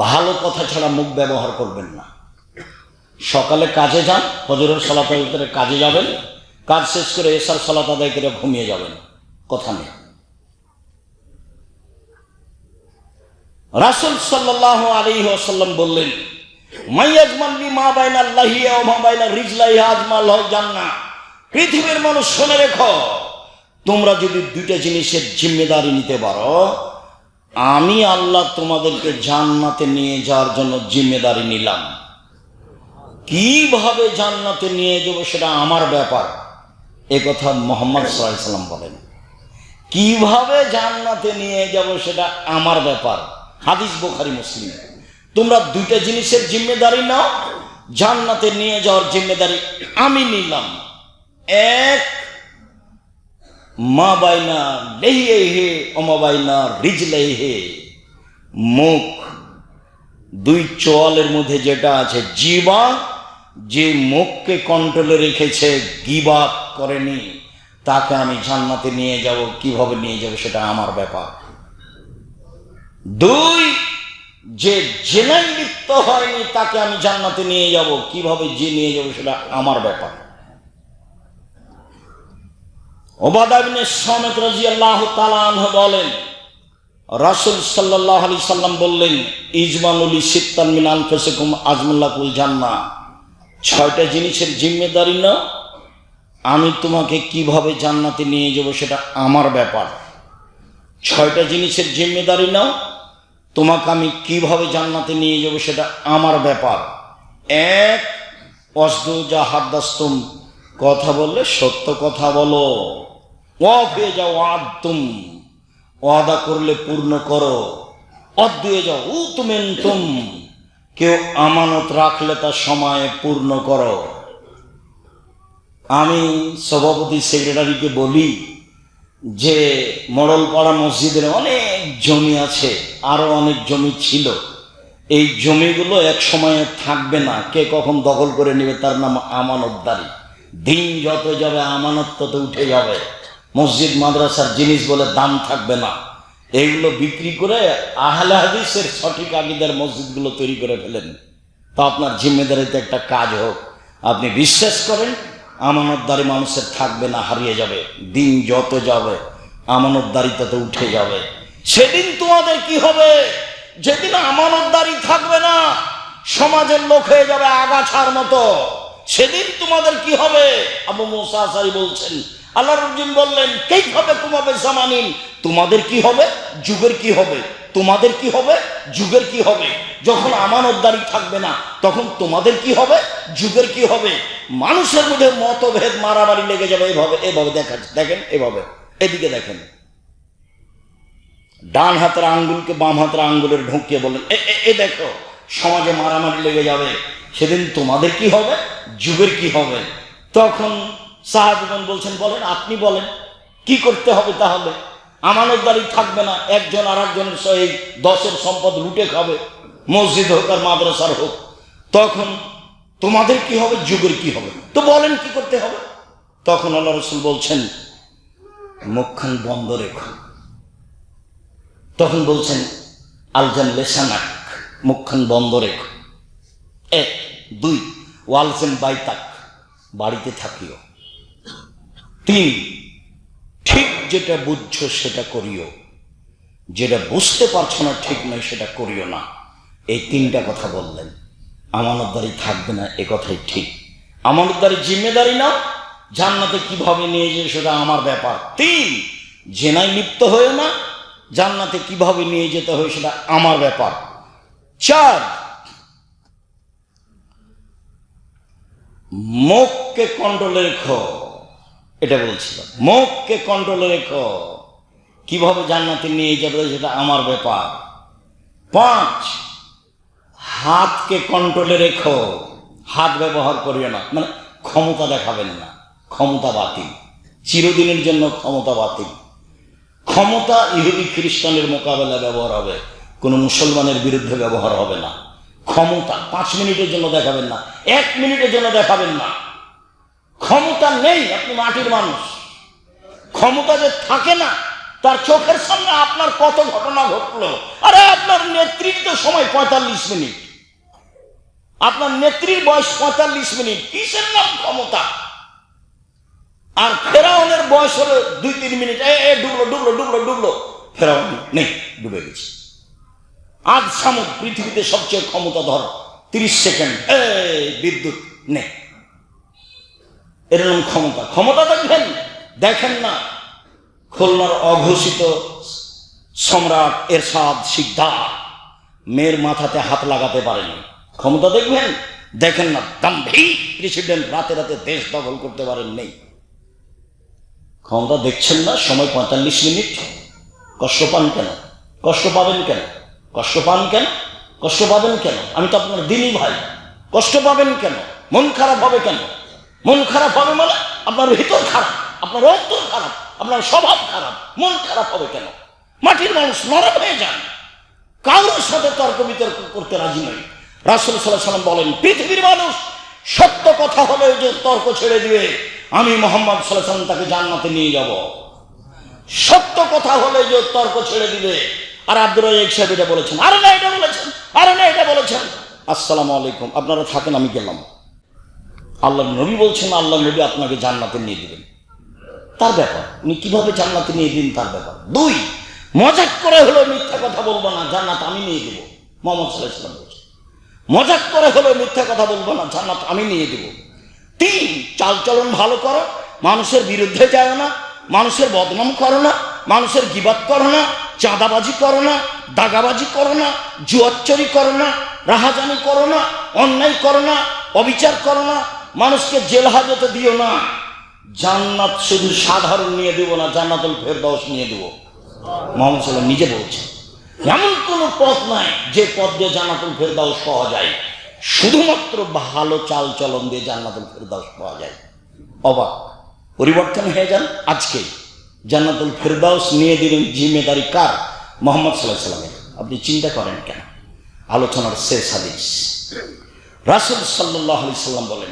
ভালো কথা ছাড়া মুখ ব্যবহার করবেন না। সকালে কাজে যান, ফজরের সালাতের ভিতরে কাজে যাবেন, কাজ শেষ করে এশার সালাত আদায় করে ঘুমিয়ে যাবেন, কথা নেই। রাসূল সাল্লাল্লাহু আলাইহি ওয়াসাল্লাম বললেন, মাইয়াজমান লি মা বাইনা লাহিয়া ওয়া মা বাইনা রিজলাইহা আজমাল জান্নাহ। পৃথিবীর মানুষ শুনে রেখো, তোমরা যদি দুইটা জিনিসের জিম্মেদারি নিতে পারো, আমি আল্লাহ তোমাদেরকে জান্নাতে নিয়ে যাওয়ার জন্য জিম্মেদারি নিলাম। কিভাবে জান্নাতে নিয়ে যাব সেটা আমার ব্যাপার। এ কথা মুহাম্মদ সাল্লাল্লাহু আলাইহি ওয়াসাল্লাম বলেন। কিভাবে জান্নাতে নিয়ে যাব সেটা আমার ব্যাপার। হাদিস বুখারী মুসলিম। তোমরা দুইটা জিনিসের জিম্মেদারি নাও, জান্নাতে নিয়ে যাওয়ার জিম্মেদারি আমি নিলাম। এক, মা বাইনা লাহিহি ওয়া মা বাইনা রিজলাইহি, মুখ দুই চোয়ালের মধ্যে যেটা আছে, জিহ্বা, যে মুখকে কন্ট্রোলে রেখেছে, গীবাত করেনি, তাকে আমি জান্নাতে নিয়ে যাব। কিভাবে নিয়ে যাব সেটা আমার ব্যাপার। দুই, যে জিনায় লিপ্ত হয়নি, তাকে আমি জান্নাতে নিয়ে যাব। কিভাবে যে নিয়ে যাব সেটা আমার ব্যাপার। উবাদা ইবনে সামিত রাদিয়াল্লাহু তাআলা আনহু বলেন, রাসূল সাল্লাল্লাহু আলাইহি সাল্লাম বললেন, ইজমানুলি সিত্তান মিন আনফুসিকুম আজমাল্লাকুল জান্নাহ। ছয়টা জিনিসের জিম্মেদারি নাও, আমি তোমাকে কিভাবে জান্নাতে নিয়ে যাব সেটা আমার ব্যাপার। ছয়টা জিনিসের জিম্মেদারি নাও, তোমাকে আমি কিভাবে জান্নাতে নিয়ে যাব সেটা আমার ব্যাপার। এক, ওয়াসদু যা হাদাসতুম, কথা বললে সত্য কথা বলো। ওয়াফে যাও আদতুম, ওয়াদা করলে পূর্ণ করো। অদ্দুয়ে যাও উতমেন্তুম, কেউ আমানত রাখলে তা সময়ে পূর্ণ করো। আমি সভাপতি সেক্রেটারিকে বলি যে মডলপাড়া মসজিদের অনেক জমি আছে, আরো অনেক জমি ছিল, এই জমিগুলো এক সময়ে থাকবে না, কে কখন দখল করে নেবে তার নাম আমানতদারি। দিন যত যাবে আমানত তত উঠে যাবে, মসজিদ মাদ্রাসার জিনিস বলে দাম থাকবে না। এইগুলো বিক্রি করে আহলে হাদিসের সঠিক আকীদার মসজিদগুলো তৈরি করে ফেলেন। তা আপনার জিম্মেদারিতে একটা কাজ হোক, আপনি বিশ্বাস করেন আমানতদারি মানুষের থাকবে না, হারিয়ে যাবে। দিন যত যাবে আমানতদারি তত উঠে যাবে। সেদিন তোমাদের কি হবে? যেদিন আমানতদারি থাকবে না, সমাজের লোক হয়ে যাবে আগাছার মতো, সেদিন তোমাদের কি হবে? আবু মুসা আশআরী বলছেন, আল্লাহর রাসূল বললেন, কাইফা কুমাবে জামানিন, তোমাদের কি হবে? যুগের কি হবে? তোমাদের কি হবে? যুগের কি হবে? যখন আমানতদারি থাকবে না তখন তোমাদের কি হবে? যুগের কি হবে? মানুষের মধ্যে মতভেদ, মারামারি লেগে যাবে। এভাবে দেখেন, এভাবে এদিকে দেখেন, ডান হাতের আঙ্গুলকে বাম হাতের আঙ্গুলের ঢুকিয়ে বলেন, এ দেখো, সমাজে মারামারি লেগে যাবে। সেদিন তোমাদের কি হবে? যুগের কি হবে? তখন সাহাবীগণ বলছেন, বলেন, আপনি বলেন কি করতে হবে? তাহলে আমানতদারি থাকবে না, একজন আর একজনের সহিত 10-এর সম্পদ লুটে খাবে, মসজিদ হোক আর মাদ্রাসার হোক। তখন তোমাদের কি হবে? যুগের কি হবে? তো বলেন কি করতে হবে? তখন আল্লাহ রাসূল বলছেন, মুখখান বন্ধ রেখো। তখন বলছেন, আলজাম লেসানাক, মুখখান বন্ধ রেখো। 1, 2, ওয়ালজাম বাইতাক, বাড়িতে থাকিও। 3, ঠিক যেটা বুঝছো সেটা করিও, যেটা বুঝতে পারছো না ঠিক নয় সেটা করিও না। এই 3টা কথা বললেন। আমানতদারি থাকবে না, এ কথাই ঠিক। আমানতদারি জিম্মেদারি নাও, জান্নাতে কিভাবে নিয়ে যায় সেটা আমার ব্যাপার। 3, জেনায় লিপ্ত হয়েও না, জান্নাতে কিভাবে নিয়ে যেতে হয় সেটা আমার ব্যাপার। 4, মুখকে কন্ট্রোলে রেখো। এটা বলছিলাম, মুখকে কন্ট্রোলে রেখো, কিভাবে জান্নাতে নিয়ে যাবে সেটা আমার ব্যাপার। 5, হাতকে কন্ট্রোলে রেখো, হাত ব্যবহার করিও না, মানে ক্ষমতা দেখাবেন না, ক্ষমতা বাতিল, চিরদিনের জন্য ক্ষমতা বাতিল। ক্ষমতা ইহুদি খ্রিস্টানের মোকাবেলা ব্যবহার হবে, কোনো মুসলমানের বিরুদ্ধে ব্যবহার হবে না। ক্ষমতা 5 মিনিটের জন্য দেখাবেন না, 1 মিনিটের জন্য দেখাবেন না। ক্ষমতা নেই, আপনি মাটির মানুষ। ক্ষমতা যে থাকে না, তার চোখের সামনে আপনার কত ঘটনা ঘটলো। আরে আপনার নেত্রীর তো সময় 45 মিনিট, আপনার নেত্রীর বয়স 45 মিনিট, কিসের নাম ক্ষমতা? আর ফেরাউনের বয়স হলো 2-3 মিনিট, ডুবলো, ফেরাউন নেই, ডুবে গেছে। আজ সামুদ পৃথিবীতে সবচেয়ে ক্ষমতাধর, 30 সেকেন্ড বিদ্যুৎ নেই। এর নাম ক্ষমতা। ক্ষমতা দেখেন না, খুলনার অঘোষিত সম্রাট এরশাদ শিকদার মেয়ের মাথাতে হাত লাগাতে পারেনি, ক্ষমতা দেখেন না। দাম্ভিক প্রেসিডেন্ট রাতে রাতে দেশ দখল করতে পারেন নেই, ক্ষমতা দেখছেন না। সময় 45 মিনিট। কষ্ট পান কেন? কষ্ট পাবেন কেন? কষ্ট পান কেন? কষ্ট পাবেন কেন? আমি তো আপনার দিনই ভাই, কষ্ট পাবেন কেন? মন খারাপ হবে কেন? মন খারাপ হবে মানে আপনার ভিতর খারাপ, আপনার অন্তর খারাপ, আপনার স্বভাব খারাপ, মন খারাপ হবে কেন? মাটির মানুষ, নরম হয়ে যান, কারোর সাথে তর্ক বিতর্ক করতে রাজি নয়। রাসূল সাল্লাল্লাহু আলাইহি ওয়াসাল্লাম বলেন, পৃথিবীর মানুষ সত্য কথা হলে যে তর্ক ছেড়ে দিবে, আমি মুহাম্মদ সাল্লাল্লাহু আলাইহি ওয়াসাল্লাম তাকে জান্নাতে নিয়ে যাব। সত্য কথা হলে যে তর্ক ছেড়ে দিবে। আর আব্দুর রাজ্জাক সাহেব এটা বলেছেন, আরে না এটা বলেছেন, আরে না এটা বলেছেন, আসসালামু আলাইকুম, আপনারা থাকেন, আমি গেলাম। আল্লাহ নবী বলছেন, আল্লাহ নবী আপনাকে জান্নাতে নিয়ে দিবেন, তার ব্যাপার। উনি কিভাবে জান্নাতে নিয়ে দিন তার ব্যাপার। 2, মজাক করে হলো মিথ্যা কথা বলবো না, জান্নাত আমি নিয়ে দেবো। মুহাম্মদ সাল্লাল্লাহু আলাইহি ওয়াসাল্লাম বলছেন, মজাক করে হলো মিথ্যা কথা বলবো না, জান্নাত আমি নিয়ে দেবো। 3, চালচলন ভালো করো, মানুষের বিরুদ্ধে যায় না, মানুষের বদনাম করো না, মানুষের গীবাত করো না, চাঁদাবাজি করো না, দাগাবাজি করো না, জুয়াচুরি করো না, রাহাজানি করো না, অন্যায় করো না, অবিচার করো না, মানুষকে জেল হাজতে দিও না। জান্নাত শুধু সাধারণ নিয়ে দেবো না, জান্নাতুল ফেরদাউস নিয়ে দেবো। মুহাম্মদ সাল্লাল্লাহু আলাইহি ওয়াসাল্লাম নিজে বলছেন, এমন কোন পথ নাই যে পথ দিয়ে জান্নাতুল ফেরদাউস পাওয়া যায়, শুধুমাত্র ভালো চাল চলন দিয়ে জান্নাতুল ফেরদাউস পাওয়া যায়। অবাক, পরিবর্তন হয়ে যান। আজকে জান্নাতুল ফেরদাউস নিয়ে দিলেন, জিম্মেদারি কার? মুহাম্মদ সাল্লাল্লাহু আলাইহি ওয়াসাল্লামের। আপনি চিন্তা করেন কেন? আলোচনার শেষ হাদিস, রাসূল সাল্লাল্লাহু আলাইহি ওয়াসাল্লাম বলেন,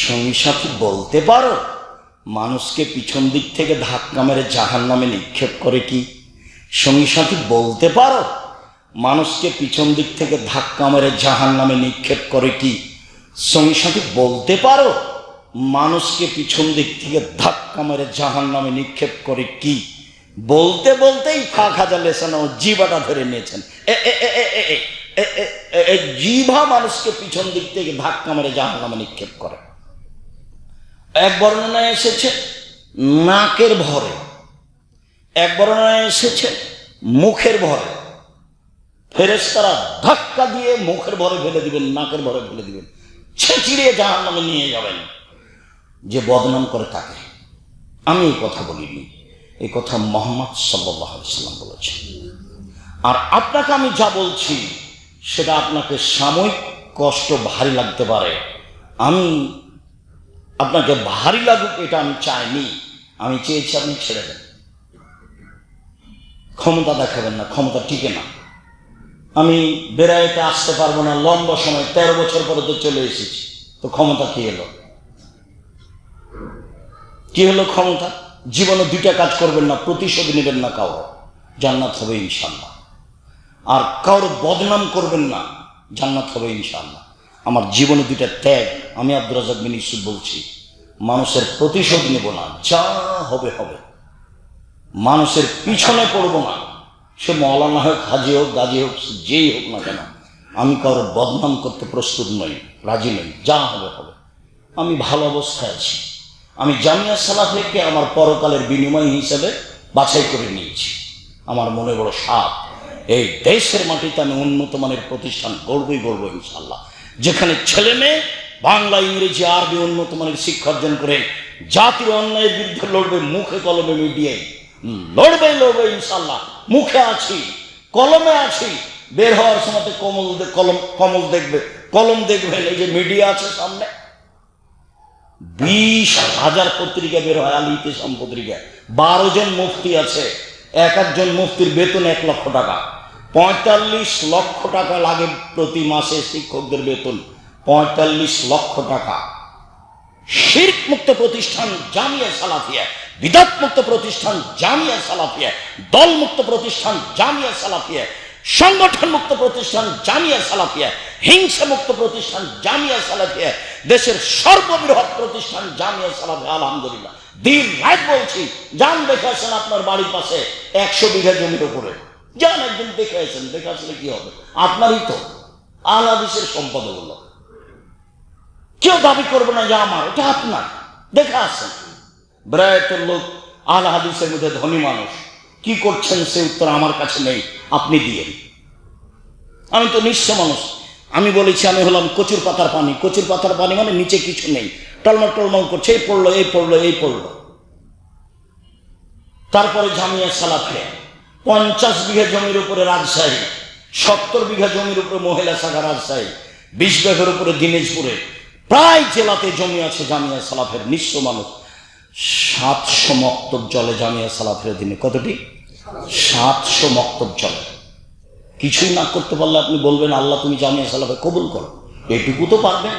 সঙ্গী সাথী বলতে পারো মানুষকে পিছন দিক থেকে ধাক্কা মেরে জাহান্নামে নিক্ষেপ করে কি? সঙ্গী সাথী বলতে পারো মানুষকে পিছন দিক থেকে ধাক্কা মেরে জাহান্নামে নিক্ষেপ করে কি? সঙ্গী সাথী বলতে পারো মানুষকে পিছন দিক থেকে ধাক্কা মেরে জাহান্নামে নিক্ষেপ করে কি? বলতে বলতেই খাজা লেসানো জিভাটা ধরে নিয়েছেন। জিভা মানুষকে পিছন দিক থেকে ধাক্কা মেরে জাহান্নামে নিক্ষেপ করে। এক বর্ণনায় এসেছে নাকের ভরে, এক বর্ণনায় এসেছে মুখের ভরে। ফেরেশতারা ধাক্কা দিয়ে মুখের ভরে ফেলে দিবেন, নাকের ভরে ফেলে দিবেন, ছেঁচিড়িয়ে জাহান্নামে নিয়ে যাবেন। যে বদনাম করে তাকে। আমি এই কথা বলিনি, এই কথা মুহাম্মদ সাল্লাল্লাহু আলাইহি ওয়াসাল্লাম বলেছেন। আর আপনাকে আমি যা বলছি সেটা আপনাকে সাময়িক কষ্ট ভারী লাগতে পারে। আমি আপনাকে ভারী লাগুক এটা আমি চাইনি, আমি চেয়েছি আপনি ছেড়ে দেন। ক্ষমতা দেখাবেন না, ক্ষমতা টিকে না। আমি বেড়াইতে আসতে পারবো না লম্বা সময়, 13 বছর পরে তো চলে এসেছি, তো ক্ষমতা কি এলো? কি হলো ক্ষমতা? জীবনে 2টা কাজ করবেন না, প্রতিশোধ নেবেন না কারো, জান্নাত হবে ইনশাআল্লাহ। আর কারো বদনাম করবেন না, জান্নাত হবে ইনশাআল্লাহ। আমার জীবনে 2টা ত্যাগ। আমি আব্দুর রাজ্জাক বিন ইউসুফ বলছি, মানুষের প্রতিশোধ নেব না, যা হবে হবে। মানুষের পিছনে পড়ব না, সে মওলানা হোক, হাজি হোক, গাজী হোক, যেই হোক না কেন। আমি কারোর বদনাম করতে প্রস্তুত নই, রাজি নই, যা হবে হবে। আমি ভালো অবস্থায় আছি। আমি জামিয়া সালাফিয়াকে আমার পরকালের বিনিময় হিসেবে বাছাই করে নিয়েছি। আমার মনে বড় সাপ, এই দেশের মাটিতে আমি উন্নত মানের প্রতিষ্ঠান গড়বই গড়ব ইনশাআল্লাহ, যেখানে ছেলে মেয়ে বাংলা, ইংরেজি, আরবি উন্নত মানের শিক্ষা অর্জন করে জাতির অন্যায়ের বিরুদ্ধে লড়বে, মুখে কলমে মিডিয়ায় লড়বে ইনশাআল্লাহ। মুখে আছি, কলমে আছি, বের হওয়ার সময় কলম দেখবে, কলম দেখবেন। এই যে মিডিয়া আছে সামনে, 20,000 পত্রিকা বের হয়, আল ইতিসাম পত্রিকা। 12 জন মুফতি আছে, এক একজন মুফতির বেতন 1 লক্ষ টাকা। 45 লক্ষ টাকা লাগে প্রতি মাসে শিক্ষকদের বেতন, 45 লক্ষ টাকা। শিরক মুক্ত প্রতিষ্ঠান জামিয়া সালাফিয়া, বিদআত মুক্ত প্রতিষ্ঠান জামিয়া সালাফিয়া, দল মুক্ত প্রতিষ্ঠান জামিয়া সালাফিয়া, সংগঠন মুক্ত প্রতিষ্ঠান জামিয়া সালাফিয়া, হিংসা মুক্ত প্রতিষ্ঠান জামিয়া সালাফিয়া, দেশের সর্ববৃহৎ প্রতিষ্ঠান জামিয়া সালাফিয়া। আলহামদুলিল্লাহ, দিন রাত বলছি, যান দেখে আসেন আপনার বাড়ির পাশে 100 বিঘা জমির উপরে, যান একদিন দেখে আসেন। দেখে আসলে কি হবে? আপনারই তো আল হাদিসের সম্পদ হলো। কেউ দাবি করবে না যে আমার, এটা আপনার। দেখে আসেন। বেড়াইতের লোক আল হাদিসের মধ্যে ধনী মানুষ, কি করছেন সে উত্তর আমার কাছে নেই, আপনি দিয়েন। আমি তো নিঃস্ব মানুষ। আমি বলেছি আমি হলাম কচুর পাতার পানি। কচুর পাতার পানি মানে নিচে কিছু নেই, টলমল টলমল করছে, এই পড়লো, এই পড়লো, এই পড়লো। তারপরে জামিয়া সালাফিয়া 50 বিঘা জমির উপরে রাজশাহী, 70 বিঘা জমির উপরে মহিলা শাখা রাজশাহী, 20 বিঘার উপরে দিনাজপুরে, প্রায় জেলাতে জমি আছে জামিয়া সালাফের। নিঃস্ব মানুষ। 700 মক্তব জলে জামিয়া সালাফের দিনে। কতটি? 700 মক্তব জলে। কিছুই না করতে পারলে আপনি বলবেন আল্লাহ তুমি জামিয়া সালাফে কবুল করো, এইটুকু তো পারবেন।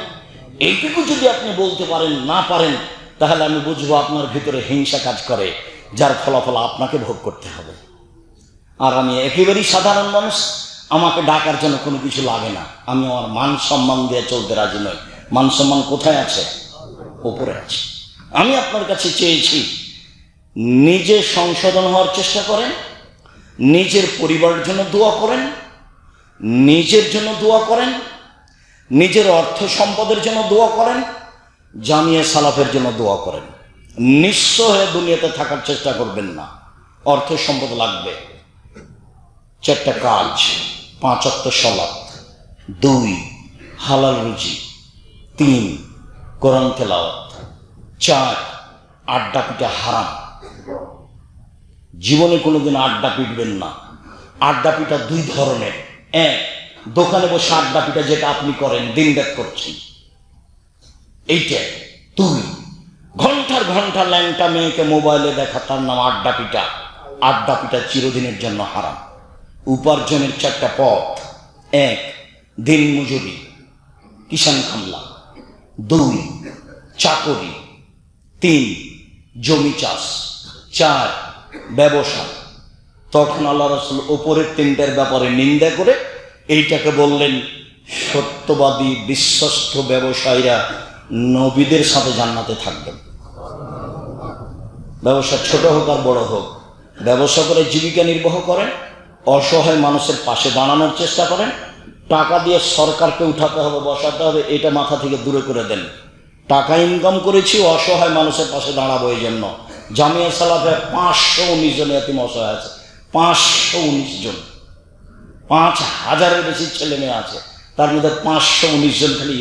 এইটুকু যদি আপনি বলতে পারেন, না পারেন, তাহলে আমি বুঝবো আপনার ভিতরে হিংসা কাজ করে, যার ফলাফল আপনাকে ভোগ করতে হবে। আর আমি একেবারেই সাধারণ মানুষ, আমাকে ডাকার জন্য কোনো কিছু লাগে না। আমি আমার মান সম্মান দিয়ে চলতে রাজি নই। মান সম্মান কোথায় আছে? উপরে আছে। আমি আপনার কাছে চেয়েছি নিজে সংশোধন হওয়ার চেষ্টা করেন, নিজের পরিবারের জন্য দোয়া করেন, নিজের জন্য দোয়া করেন, নিজের অর্থ সম্পদের জন্য দোয়া করেন, জামিয়া সালাফের জন্য দোয়া করেন। নিঃস্ব হয়ে দুনিয়াতে থাকার চেষ্টা করবেন না। অর্থ সম্পদ লাগবে। 4টা কাজ: 5 ওয়াক্ত সালাত, 2 হালাল রুজি, 3 কোরআন তেলাওয়াত, 4 আড্ডা পিটা হারাম। জীবনে কোনোদিন আড্ডা পিটবেন না। আড্ডা পিটা 2 ধরনের। 1, দোকানে বসে আড্ডা পিটা, যেটা আপনি করেন, দিনরাত করছেন, এইটা। 2, ঘন্টার ঘন্টা ল্যাংটা মেয়েকে মোবাইলে দেখা, তার নাম আড্ডা পিটা। আড্ডা পিটা চিরদিনের জন্য হারাম। উপার্জনের 4টা পথ: 1 দিন মজুরি, কিষান খামলা, 2 চাকরি, 3 জমি চাষ, 4 ব্যবসা। তখন আল্লাহ রাসূল উপরের তিনটার ব্যাপারে নিন্দা করে এইটাকে বললেন, সত্যবাদী বিশ্বস্ত ব্যবসায়ীরা নবীদের সাথে জান্নাতে থাকবেন। ব্যবসা ছোট হোক আর বড় হোক, ব্যবসা করে জীবিকা নির্বাহ করেন, অসহায় মানুষের পাশে দাঁড়ানোর চেষ্টা করেন, টাকা দিয়ে সরকারকে উঠাতে হবে, বসাতে হবে, এটা মাথা থেকে দূরে করে দেন। টাকা ইনকাম করেছি, অসহায় মানুষের পাশে দাঁড়াবো। এই জন্য জামিয়া সালাফে 519 জন এতিম অসহায় আছে। 519 জন, 5000-এর বেশি ছেলে মেয়ে আছে, তার মধ্যে 519 জন খালি